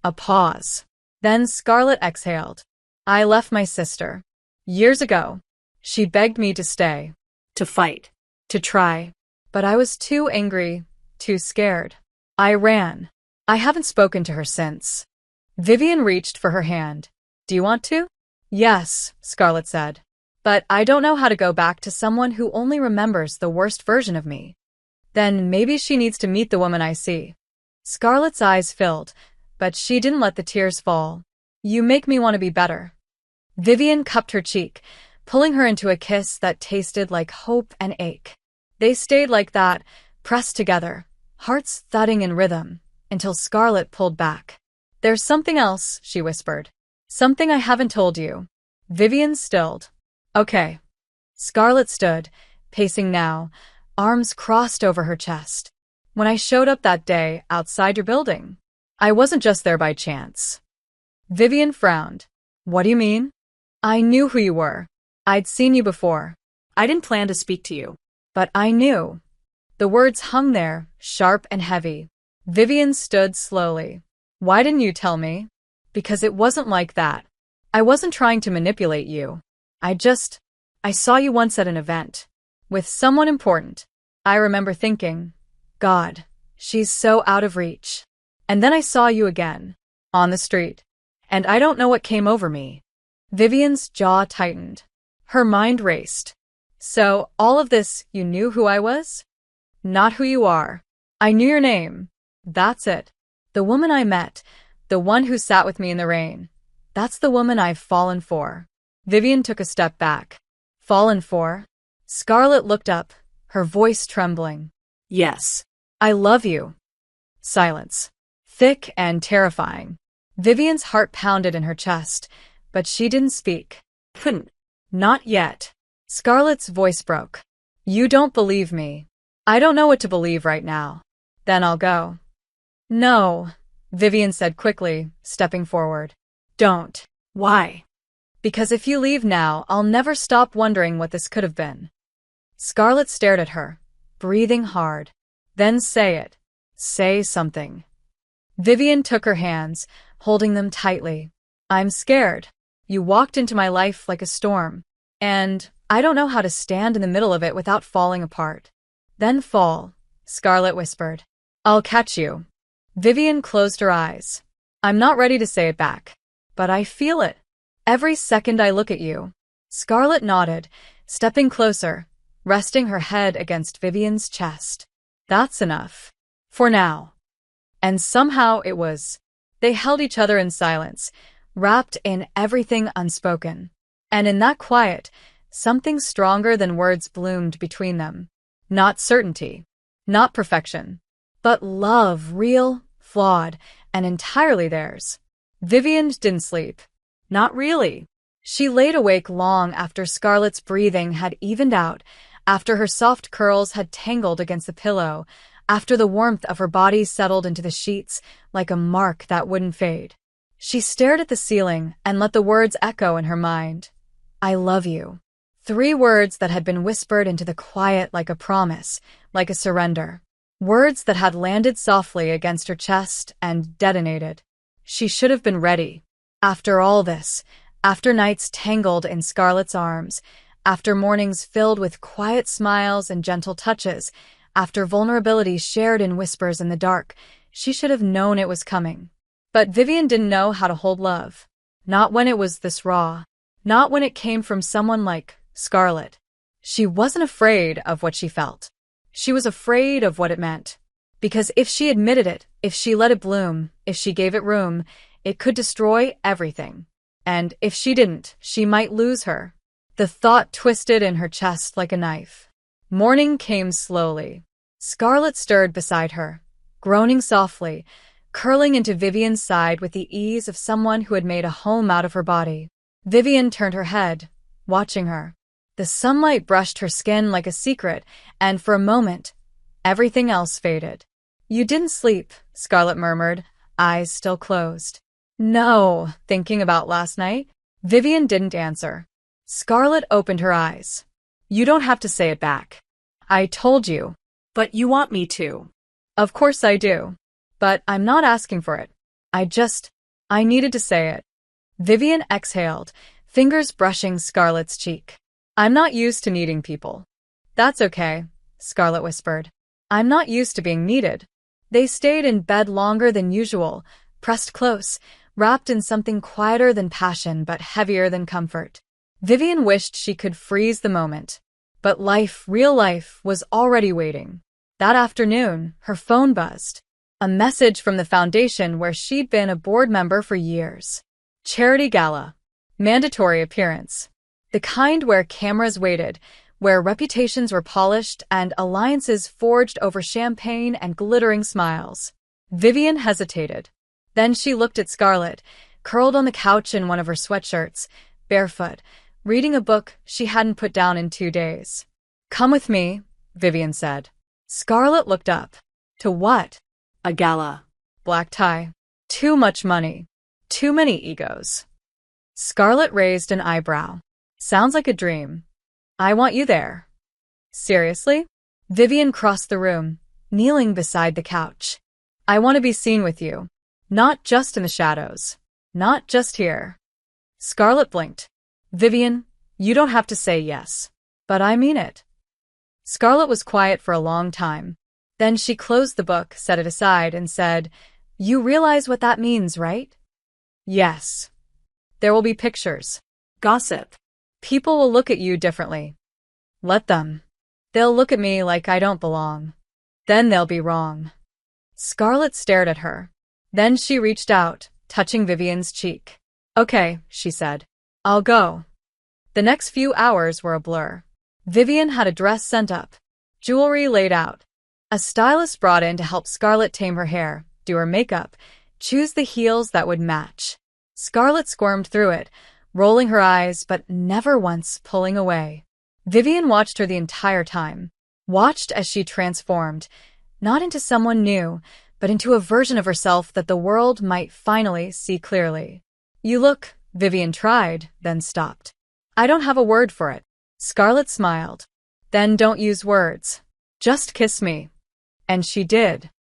A pause. Then Scarlet exhaled. "I left my sister. Years ago. She begged me to stay. To fight. To try. But I was too angry, too scared. I ran. I haven't spoken to her since." Vivian reached for her hand. "Do you want to?" "Yes," Scarlet said. "But I don't know how to go back to someone who only remembers the worst version of me." "Then maybe she needs to meet the woman I see." Scarlet's eyes filled, but she didn't let the tears fall. "You make me want to be better." Vivian cupped her cheek, pulling her into a kiss that tasted like hope and ache. They stayed like that, pressed together, hearts thudding in rhythm, until Scarlet pulled back. "There's something else," she whispered. "Something I haven't told you." Vivian stilled. "Okay." Scarlet stood, pacing now, arms crossed over her chest. "When I showed up that day outside your building, I wasn't just there by chance." Vivian frowned. "What do you mean?" "I knew who you were. I'd seen you before. I didn't plan to speak to you. But I knew." The words hung there, sharp and heavy. Vivian stood slowly. "Why didn't you tell me?" "Because it wasn't like that. I wasn't trying to manipulate you. I saw you once at an event. With someone important. I remember thinking, God, she's so out of reach. And then I saw you again. On the street. And I don't know what came over me." Vivian's jaw tightened. Her mind raced. "So, all of this, you knew who I was?" "Not who you are. I knew your name. That's it. The woman I met, the one who sat with me in the rain. That's the woman I've fallen for." Vivian took a step back. "Fallen for?" Scarlet looked up, her voice trembling. Yes. "I love you." Silence. Thick and terrifying. Vivian's heart pounded in her chest, but she didn't speak. Couldn't. "Not yet." Scarlet's voice broke. "You don't believe me. I don't know what to believe right now. Then I'll go." "No," Vivian said quickly, stepping forward. "Don't." Why? "Because if you leave now, I'll never stop wondering what this could have been." Scarlet stared at her, breathing hard. "Then say it. Say something." Vivian took her hands, holding them tightly. "I'm scared. You walked into my life like a storm, and I don't know how to stand in the middle of it without falling apart." "Then fall," Scarlet whispered. "I'll catch you." Vivian closed her eyes. "I'm not ready to say it back, but I feel it. Every second I look at you." Scarlet nodded, stepping closer, resting her head against Vivian's chest. "That's enough. For now." And somehow it was. They held each other in silence, wrapped in everything unspoken. And in that quiet, something stronger than words bloomed between them. Not certainty, not perfection, but love, real, flawed, and entirely theirs. Vivian didn't sleep. Not really. She laid awake long after Scarlet's breathing had evened out, after her soft curls had tangled against the pillow, after the warmth of her body settled into the sheets like a mark that wouldn't fade. She stared at the ceiling and let the words echo in her mind. "I love you." 3 words that had been whispered into the quiet like a promise, like a surrender. Words that had landed softly against her chest and detonated. She should have been ready. After all this, after nights tangled in Scarlet's arms, after mornings filled with quiet smiles and gentle touches, after vulnerability shared in whispers in the dark, she should have known it was coming. But Vivian didn't know how to hold love. Not when it was this raw. Not when it came from someone like Scarlet. She wasn't afraid of what she felt. She was afraid of what it meant. Because if she admitted it, if she let it bloom, if she gave it room, it could destroy everything. And if she didn't, she might lose her. The thought twisted in her chest like a knife. Morning came slowly. Scarlet stirred beside her, groaning softly, curling into Vivian's side with the ease of someone who had made a home out of her body. Vivian turned her head, watching her. The sunlight brushed her skin like a secret, and for a moment, everything else faded. "You didn't sleep," Scarlet murmured, eyes still closed. "No, thinking about last night?" Vivian didn't answer. Scarlet opened her eyes. "You don't have to say it back. I told you." But you want me to. "Of course I do. But I'm not asking for it. I needed to say it." Vivian exhaled, fingers brushing Scarlet's cheek. "I'm not used to needing people." "That's okay," Scarlet whispered. "I'm not used to being needed." They stayed in bed longer than usual, pressed close, wrapped in something quieter than passion but heavier than comfort. Vivian wished she could freeze the moment. But life, real life, was already waiting. That afternoon, her phone buzzed. A message from the foundation where she'd been a board member for years. Charity gala. Mandatory appearance. The kind where cameras waited, where reputations were polished and alliances forged over champagne and glittering smiles. Vivian hesitated. Then she looked at Scarlet, curled on the couch in one of her sweatshirts, barefoot, reading a book she hadn't put down in 2 days. "Come with me," Vivian said. Scarlet looked up. "To what?" A gala. "Black tie. Too much money. Too many egos." Scarlet raised an eyebrow. "Sounds like a dream. I want you there." "Seriously?" Vivian crossed the room, kneeling beside the couch. "I want to be seen with you. Not just in the shadows. Not just here." Scarlet blinked. "Vivian, you don't have to say yes. But I mean it." Scarlet was quiet for a long time. Then she closed the book, set it aside, and said, "You realize what that means, right?" "Yes. There will be pictures. Gossip. People will look at you differently. Let them. They'll look at me like I don't belong. Then they'll be wrong." Scarlet stared at her. Then she reached out, touching Vivian's cheek. "Okay," she said. "I'll go." The next few hours were a blur. Vivian had a dress sent up, jewelry laid out. A stylist brought in to help Scarlet tame her hair, do her makeup, choose the heels that would match. Scarlet squirmed through it, rolling her eyes but never once pulling away. Vivian watched her the entire time, watched as she transformed, not into someone new, but into a version of herself that the world might finally see clearly. "You look," Vivian tried, then stopped. "I don't have a word for it." Scarlet smiled. "Then don't use words. Just kiss me." And she did.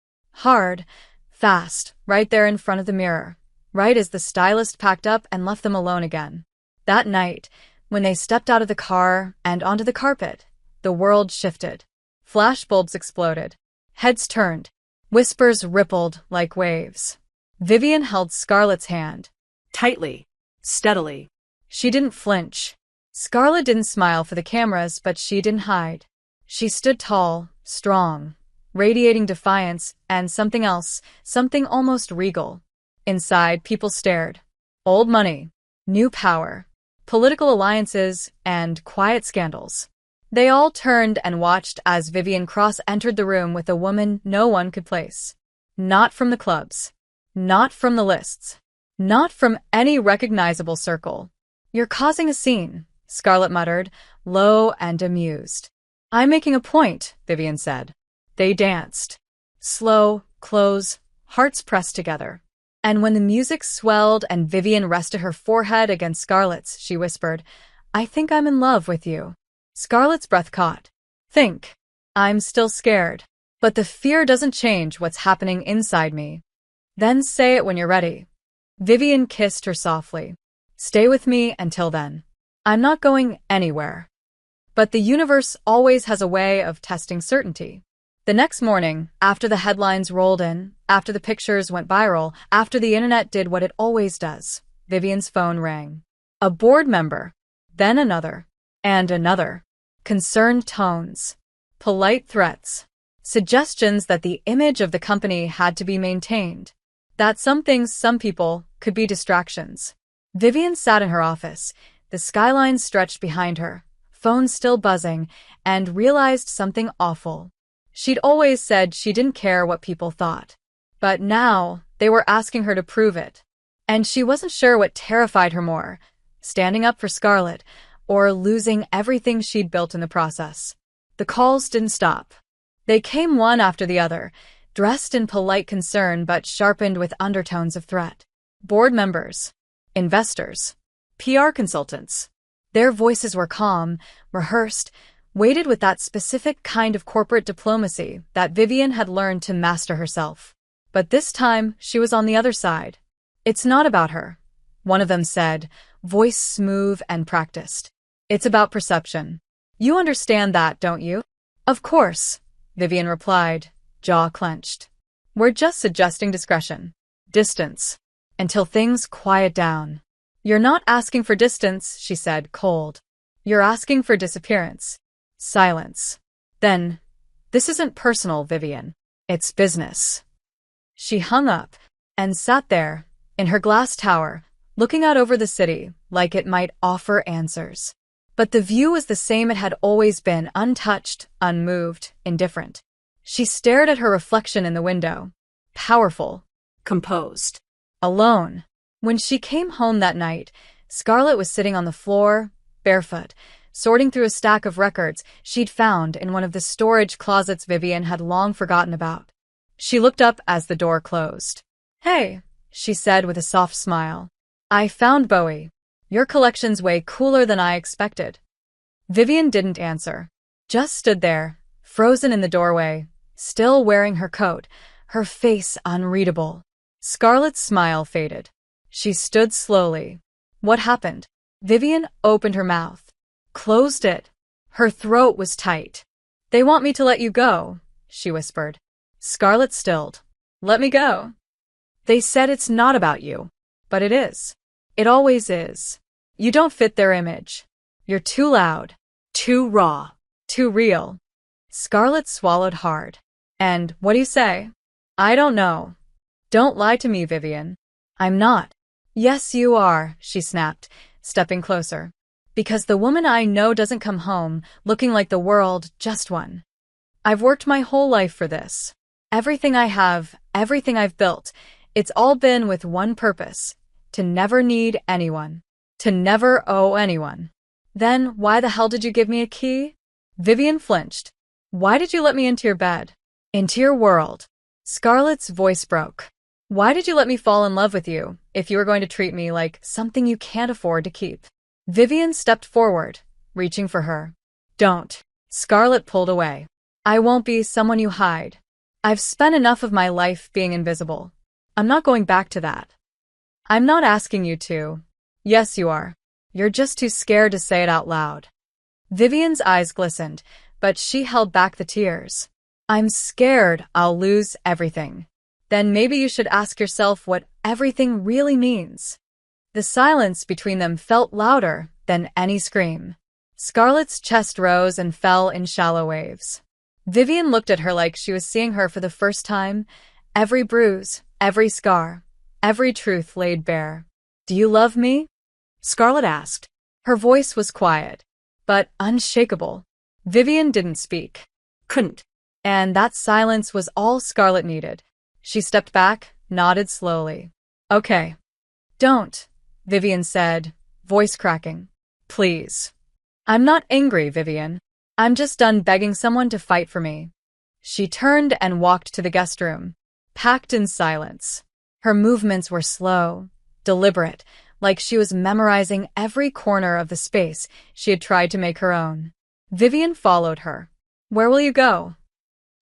Hard, fast, right there in front of the mirror, right as the stylist packed up and left them alone again. That night, when they stepped out of the car and onto the carpet, the world shifted. Flashbulbs exploded. Heads turned. Whispers rippled like waves. Vivian held Scarlet's hand. Tightly. Steadily. She didn't flinch. Scarlet didn't smile for the cameras, but she didn't hide. She stood tall, strong, radiating defiance and something else, something almost regal. Inside, people stared. Old money, new power, political alliances, and quiet scandals. They all turned and watched as Vivian Cross entered the room with a woman no one could place. Not from the clubs. Not from the lists. Not from any recognizable circle. "You're causing a scene," Scarlet muttered, low and amused. "I'm making a point," Vivian said. They danced. Slow, close, hearts pressed together. And when the music swelled and Vivian rested her forehead against Scarlet's, she whispered, "I think I'm in love with you." Scarlet's breath caught. "Think. I'm still scared. But the fear doesn't change what's happening inside me." "Then say it when you're ready." Vivian kissed her softly. "Stay with me until then. I'm not going anywhere." But the universe always has a way of testing certainty. The next morning, after the headlines rolled in, after the pictures went viral, after the internet did what it always does, Vivian's phone rang. A board member. Then another. And another. Concerned tones. Polite threats. Suggestions that the image of the company had to be maintained. That some things, some people, could be distractions. Vivian sat in her office, the skyline stretched behind her, phone still buzzing, and realized something awful. She'd always said she didn't care what people thought. But now, they were asking her to prove it. And she wasn't sure what terrified her more, standing up for Scarlett, or losing everything she'd built in the process. The calls didn't stop. They came one after the other, dressed in polite concern but sharpened with undertones of threat. Board members, investors, PR consultants. Their voices were calm, rehearsed, weighted with that specific kind of corporate diplomacy that Vivian had learned to master herself. But this time, she was on the other side. It's not about her, one of them said, voice smooth and practiced. It's about perception. You understand that, don't you? Of course, Vivian replied, jaw clenched. We're just suggesting discretion. Distance. Until things quiet down. You're not asking for distance, she said, cold. You're asking for disappearance. Silence. Then, this isn't personal, Vivian. It's business. She hung up and sat there, in her glass tower, looking out over the city like it might offer answers. But the view was the same it had always been, untouched, unmoved, indifferent. She stared at her reflection in the window. Powerful. Composed. Alone. When she came home that night, Scarlett was sitting on the floor, barefoot, sorting through a stack of records she'd found in one of the storage closets Vivian had long forgotten about. She looked up as the door closed. Hey, she said with a soft smile. I found Bowie. Your collection's way cooler than I expected. Vivian didn't answer. Just stood there, frozen in the doorway, still wearing her coat, her face unreadable. Scarlett's smile faded. She stood slowly. What happened? Vivian opened her mouth. Closed it. Her throat was tight. They want me to let you go, she whispered. Scarlett stilled. Let me go. They said it's not about you. But it is. It always is. You don't fit their image. You're too loud. Too raw. Too real. Scarlett swallowed hard. And what do you say? I don't know. Don't lie to me, Vivian. I'm not. Yes, you are, she snapped, stepping closer. Because the woman I know doesn't come home looking like the world just won. I've worked my whole life for this. Everything I have, everything I've built, it's all been with one purpose. To never need anyone. To never owe anyone. Then why the hell did you give me a key? Vivian flinched. Why did you let me into your bed? Into your world. Scarlett's voice broke. Why did you let me fall in love with you if you were going to treat me like something you can't afford to keep? Vivian stepped forward, reaching for her. Don't. Scarlett pulled away. I won't be someone you hide. I've spent enough of my life being invisible. I'm not going back to that. I'm not asking you to. Yes, you are. You're just too scared to say it out loud. Vivian's eyes glistened, but she held back the tears. I'm scared I'll lose everything. Then maybe you should ask yourself what everything really means. The silence between them felt louder than any scream. Scarlett's chest rose and fell in shallow waves. Vivian looked at her like she was seeing her for the first time. Every bruise, every scar, every truth laid bare. Do you love me? Scarlett asked. Her voice was quiet, but unshakable. Vivian didn't speak. Couldn't. And that silence was all Scarlett needed. She stepped back, nodded slowly. Okay. Don't, Vivian said, voice cracking. Please. I'm not angry, Vivian. I'm just done begging someone to fight for me. She turned and walked to the guest room, packed in silence. Her movements were slow, deliberate, like she was memorizing every corner of the space she had tried to make her own. Vivian followed her. Where will you go?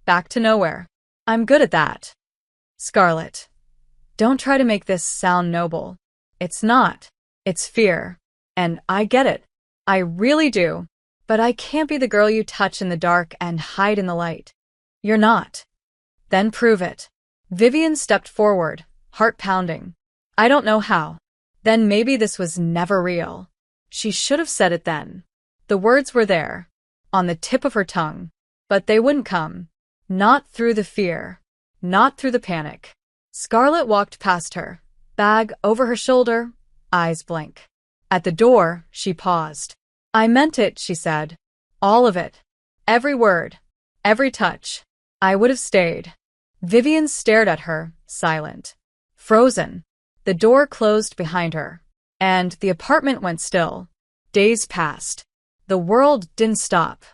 Back to nowhere. I'm good at that. Scarlett, don't try to make this sound noble. It's not. It's fear. And I get it. I really do. But I can't be the girl you touch in the dark and hide in the light. You're not. Then prove it. Vivian stepped forward, heart pounding. I don't know how. Then maybe this was never real. She should have said it then. The words were there, on the tip of her tongue, but they wouldn't come. Not through the fear. Not through the panic. Scarlett walked past her, bag over her shoulder, eyes blank. At the door, she paused. "I meant it," she said. "All of it. Every word. Every touch. I would have stayed." Vivian stared at her, silent. Frozen. The door closed behind her, and the apartment went still. Days passed. The world didn't stop.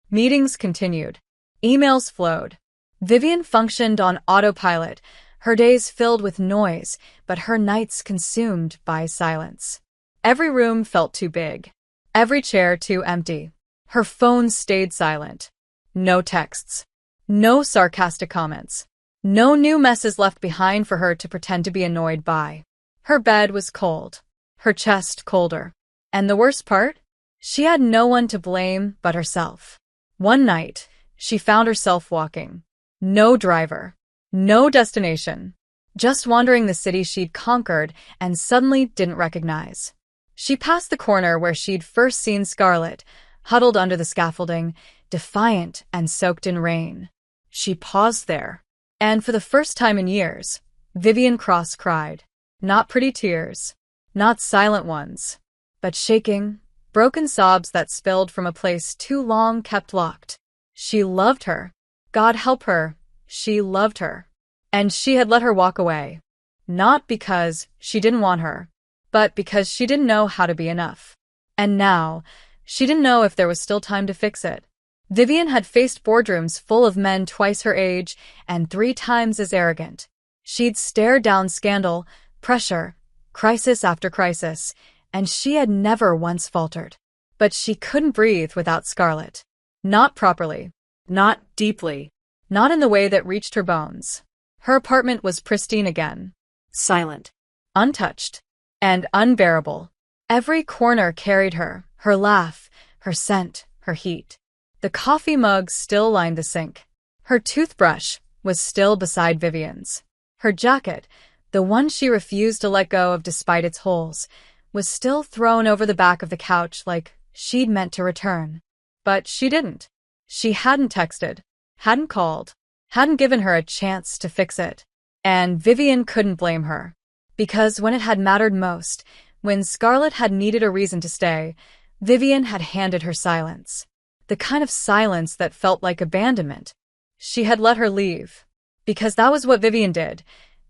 Meetings continued. Emails flowed. Vivian functioned on autopilot, her days filled with noise, but her nights consumed by silence. Every room felt too big. Every chair too empty. Her phone stayed silent. No texts. No sarcastic comments. No new messes left behind for her to pretend to be annoyed by. Her bed was cold. Her chest colder. And the worst part? She had no one to blame but herself. One night, she found herself walking. No driver. No destination. Just wandering the city she'd conquered and suddenly didn't recognize. She passed the corner where she'd first seen Scarlett, huddled under the scaffolding, defiant and soaked in rain. She paused there. And for the first time in years, Vivian Cross cried. Not pretty tears. Not silent ones. But shaking, broken sobs that spilled from a place too long kept locked. She loved her. God help her. She loved her. And she had let her walk away. Not because she didn't want her, but because she didn't know how to be enough. And now, she didn't know if there was still time to fix it. Vivian had faced boardrooms full of men twice her age and 3 times as arrogant. She'd stared down scandal, pressure, crisis after crisis, and she had never once faltered. But she couldn't breathe without Scarlett. Not properly. Not deeply. Not in the way that reached her bones. Her apartment was pristine again. Silent. Untouched. And unbearable. Every corner carried her laugh, her scent, her heat. The coffee mug still lined the sink. Her toothbrush was still beside Vivian's. Her jacket, the one she refused to let go of despite its holes, was still thrown over the back of the couch like she'd meant to return. But she didn't. She hadn't texted, hadn't called, hadn't given her a chance to fix it. And Vivian couldn't blame her. Because when it had mattered most, when Scarlett had needed a reason to stay, Vivian had handed her silence. The kind of silence that felt like abandonment. She had let her leave. Because that was what Vivian did.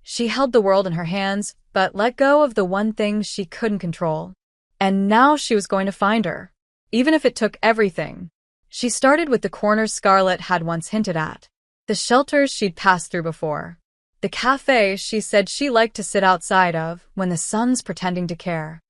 She held the world in her hands, but let go of the one thing she couldn't control. And now she was going to find her. Even if it took everything. She started with the corners Scarlett had once hinted at. The shelters she'd passed through before. The cafe she said she liked to sit outside of when the sun's pretending to care.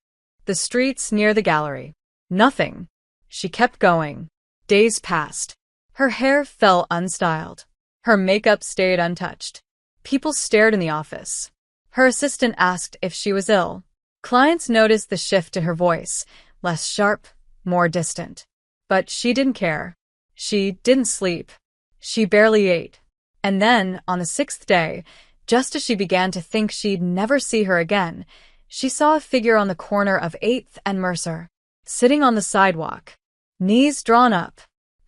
The streets near the gallery. Nothing. She kept going. Days passed. Her hair fell unstyled. Her makeup stayed untouched. People stared in the office. Her assistant asked if she was ill. Clients noticed the shift in her voice, less sharp, more distant. But she didn't care. She didn't sleep. She barely ate. And then, on the 6th day, just as she began to think she'd never see her again, she saw a figure on the corner of 8th and Mercer, sitting on the sidewalk. Knees drawn up,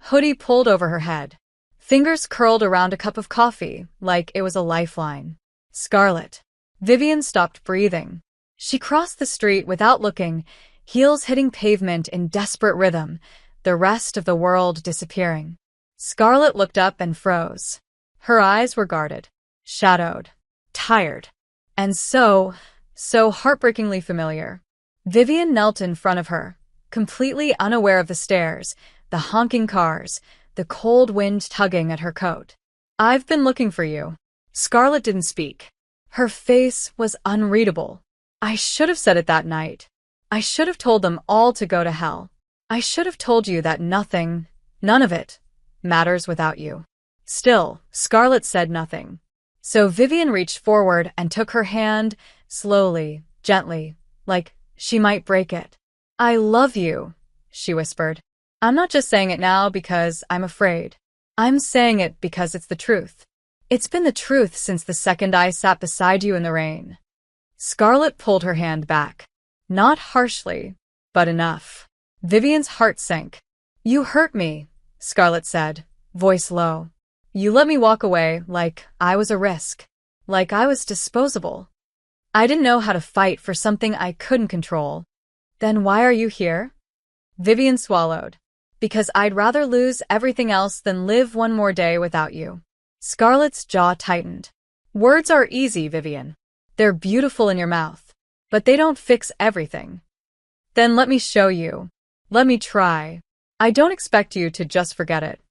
hoodie pulled over her head, fingers curled around a cup of coffee like it was a lifeline. Scarlett. Vivian stopped breathing. She crossed the street without looking, heels hitting pavement in desperate rhythm, the rest of the world disappearing. Scarlett looked up and froze. Her eyes were guarded, shadowed, tired, and so heartbreakingly familiar. Vivian knelt in front of her, completely unaware of the stairs, the honking cars, the cold wind tugging at her coat. "I've been looking for you." Scarlett didn't speak. Her face was unreadable. "I should have said it that night. I should have told them all to go to hell. I should have told you that nothing, none of it, matters without you." Still, Scarlett said nothing. So Vivian reached forward and took her hand, slowly, gently, like she might break it. "I love you," she whispered. "I'm not just saying it now because I'm afraid. I'm saying it because it's the truth. It's been the truth since the second I sat beside you in the rain." Scarlett pulled her hand back. Not harshly, but enough. Vivian's heart sank. You hurt me, Scarlet said, voice low. You let me walk away like I was a risk, like I was disposable. I didn't know how to fight for something I couldn't control. Then why are you here? Vivian swallowed. Because I'd rather lose everything else than live one more day without you. Scarlet's jaw tightened. Words are easy, Vivian. They're beautiful in your mouth. But they don't fix everything. Then let me show you. Let me try. I don't expect you to just forget it.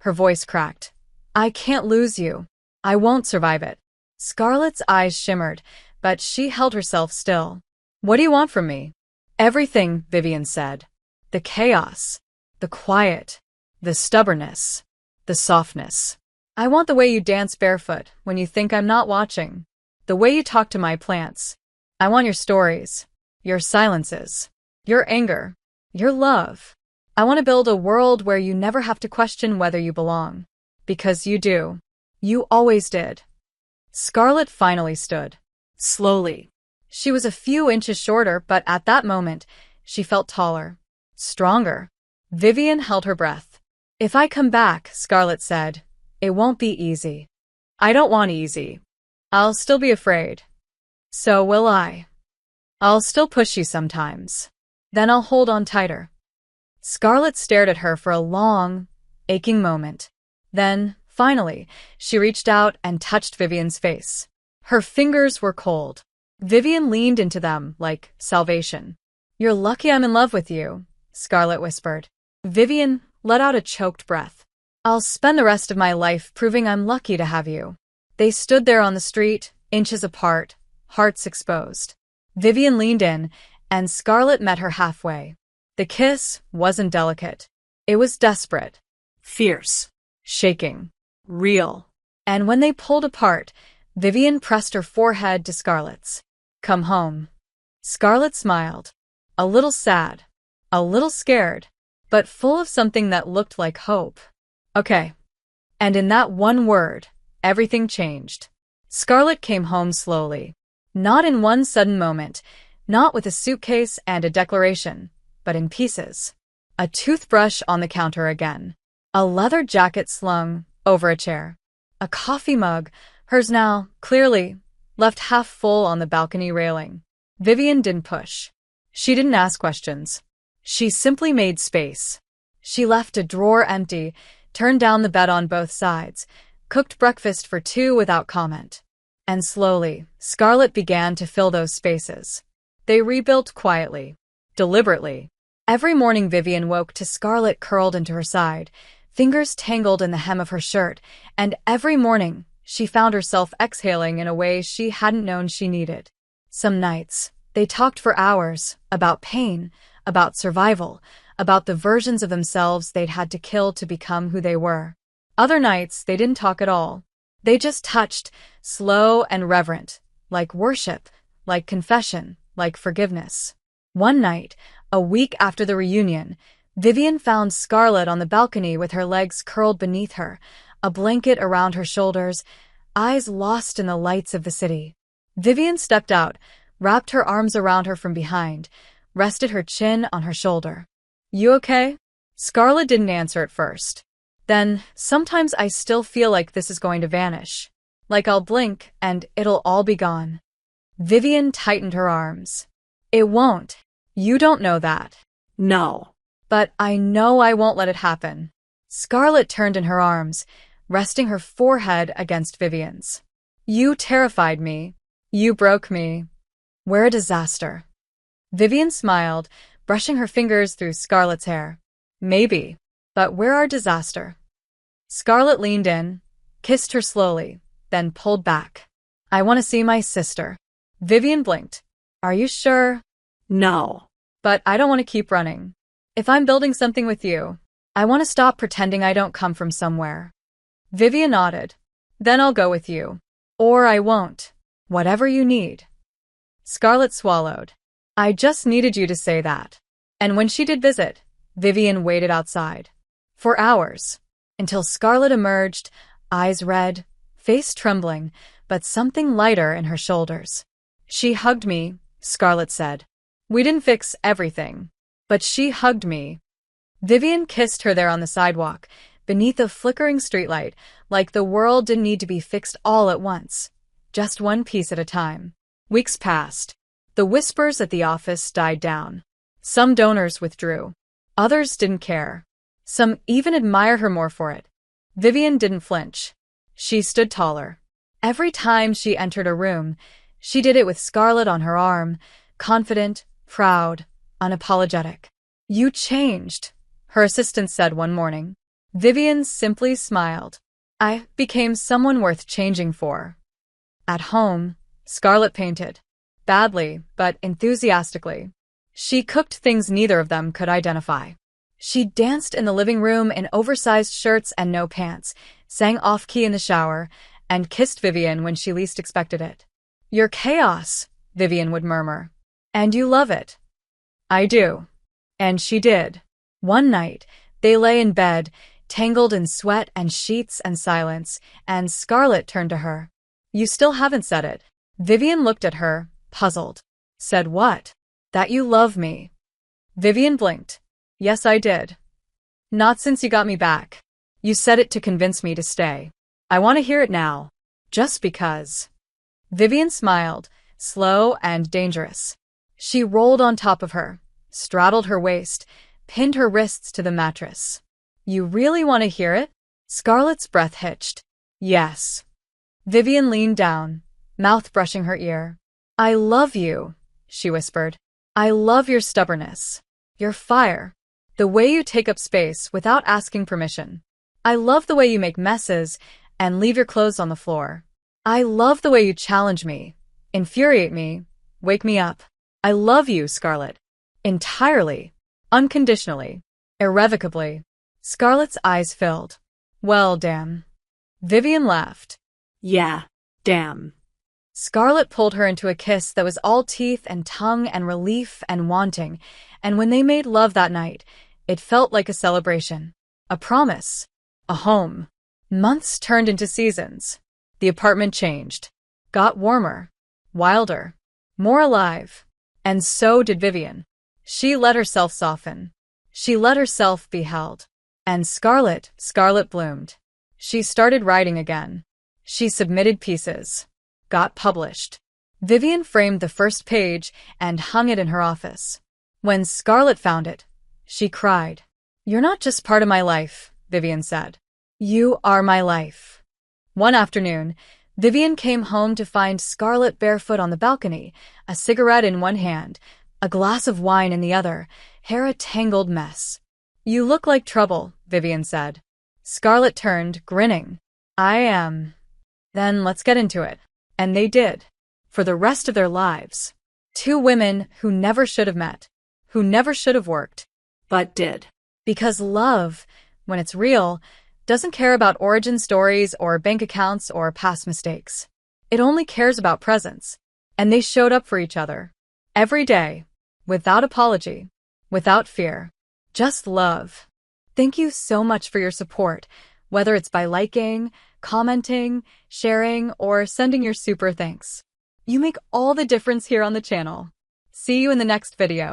Her voice cracked. I can't lose you. I won't survive it. Scarlet's eyes shimmered, but she held herself still. What do you want from me? Everything, Vivian said. The chaos, the quiet, the stubbornness, the softness. I want the way you dance barefoot when you think I'm not watching. The way you talk to my plants. I want your stories, your silences, your anger, your love. I want to build a world where you never have to question whether you belong. Because you do. You always did. Scarlet finally stood. Slowly. She was a few inches shorter, but at that moment, she felt taller. Stronger. Vivian held her breath. If I come back, Scarlet said, it won't be easy. I don't want easy. I'll still be afraid. So will I. I'll still push you sometimes. Then I'll hold on tighter. Scarlet stared at her for a long, aching moment. Then, finally, she reached out and touched Vivian's face. Her fingers were cold. Vivian leaned into them like salvation. You're lucky I'm in love with you, Scarlet whispered. Vivian let out a choked breath. I'll spend the rest of my life proving I'm lucky to have you. They stood there on the street, inches apart, hearts exposed. Vivian leaned in, and Scarlet met her halfway. The kiss wasn't delicate. It was desperate. Fierce. Shaking. Real. And when they pulled apart, Vivian pressed her forehead to Scarlet's. Come home. Scarlet smiled. A little sad. A little scared. But full of something that looked like hope. Okay. And in that one word, everything changed. Scarlet came home slowly. Not in one sudden moment. Not with a suitcase and a declaration. But in pieces. A toothbrush on the counter again. A leather jacket slung over a chair. A coffee mug, hers now, clearly, left half full on the balcony railing. Vivian didn't push. She didn't ask questions. She simply made space. She left a drawer empty, turned down the bed on both sides, cooked breakfast for two without comment. And slowly, Scarlet began to fill those spaces. They rebuilt quietly, deliberately. Every morning Vivian woke to Scarlet curled into her side, fingers tangled in the hem of her shirt, and every morning she found herself exhaling in a way she hadn't known she needed. Some nights, they talked for hours, about pain, about survival, about the versions of themselves they'd had to kill to become who they were. Other nights, they didn't talk at all. They just touched, slow and reverent, like worship, like confession, like forgiveness. One night, a week after the reunion, Vivian found Scarlet on the balcony with her legs curled beneath her, a blanket around her shoulders, eyes lost in the lights of the city. Vivian stepped out, wrapped her arms around her from behind, rested her chin on her shoulder. You okay? Scarlet didn't answer at first. Then, sometimes I still feel like this is going to vanish. Like I'll blink and it'll all be gone. Vivian tightened her arms. It won't. You don't know that. No. But I know I won't let it happen. Scarlet turned in her arms, resting her forehead against Vivian's. You terrified me. You broke me. We're a disaster. Vivian smiled, brushing her fingers through Scarlet's hair. Maybe, but we're our disaster. Scarlet leaned in, kissed her slowly, then pulled back. I want to see my sister. Vivian blinked. Are you sure? No. But I don't want to keep running. If I'm building something with you, I want to stop pretending I don't come from somewhere. Vivian nodded. Then I'll go with you. Or I won't. Whatever you need. Scarlet swallowed. I just needed you to say that. And when she did visit, Vivian waited outside. For hours. Until Scarlet emerged, eyes red, face trembling, but something lighter in her shoulders. She hugged me, Scarlet said. We didn't fix everything. But she hugged me. Vivian kissed her there on the sidewalk, beneath a flickering streetlight, like the world didn't need to be fixed all at once, just one piece at a time. Weeks passed. The whispers at the office died down. Some donors withdrew. Others didn't care. Some even admired her more for it. Vivian didn't flinch. She stood taller. Every time she entered a room, she did it with Scarlett on her arm, confident, proud, unapologetic. "You changed," her assistant said one morning. Vivian simply smiled. "I became someone worth changing for." At home, Scarlett painted. Badly, but enthusiastically. She cooked things neither of them could identify. She danced in the living room in oversized shirts and no pants, sang off-key in the shower, and kissed Vivian when she least expected it. "You're chaos," Vivian would murmur. "And you love it." "I do." And she did. One night, they lay in bed, tangled in sweat and sheets and silence, and Scarlett turned to her. "You still haven't said it." Vivian looked at her, puzzled. "Said what?" "That you love me." Vivian blinked. "Yes, I did. Not since you got me back. You said it to convince me to stay. I want to hear it now. Just because." Vivian smiled, slow and dangerous. She rolled on top of her, straddled her waist, pinned her wrists to the mattress. "You really want to hear it?" Scarlett's breath hitched. "Yes." Vivian leaned down, mouth brushing her ear. "I love you," she whispered. "I love your stubbornness. Your fire. The way you take up space without asking permission. I love the way you make messes and leave your clothes on the floor. I love the way you challenge me, infuriate me, wake me up. I love you, Scarlett. Entirely. Unconditionally. Irrevocably." Scarlett's eyes filled. "Well, damn." Vivian laughed. Yeah, damn. Scarlett pulled her into a kiss that was all teeth and tongue and relief and wanting, and when they made love that night, it felt like a celebration. A promise. A home. Months turned into seasons. The apartment changed. Got warmer. Wilder. More alive. And so did Vivian. She let herself soften. She let herself be held. And Scarlett bloomed. She started writing again. She submitted pieces. Got published. Vivian framed the first page and hung it in her office. When Scarlett found it, she cried. "You're not just part of my life," Vivian said. "You are my life." One afternoon, Vivian came home to find Scarlett barefoot on the balcony, a cigarette in one hand, a glass of wine in the other, hair a tangled mess. "You look like trouble," Vivian said. Scarlett turned, grinning. "I am." "Then let's get into it." And they did. For the rest of their lives. Two women who never should have met. Who never should have worked. But did. Because love, when it's real, doesn't care about origin stories or bank accounts or past mistakes. It only cares about presence. And they showed up for each other. Every day. Without apology. Without fear. Just love. Thank you so much for your support, whether it's by liking, commenting, sharing, or sending your super thanks. You make all the difference here on the channel. See you in the next video.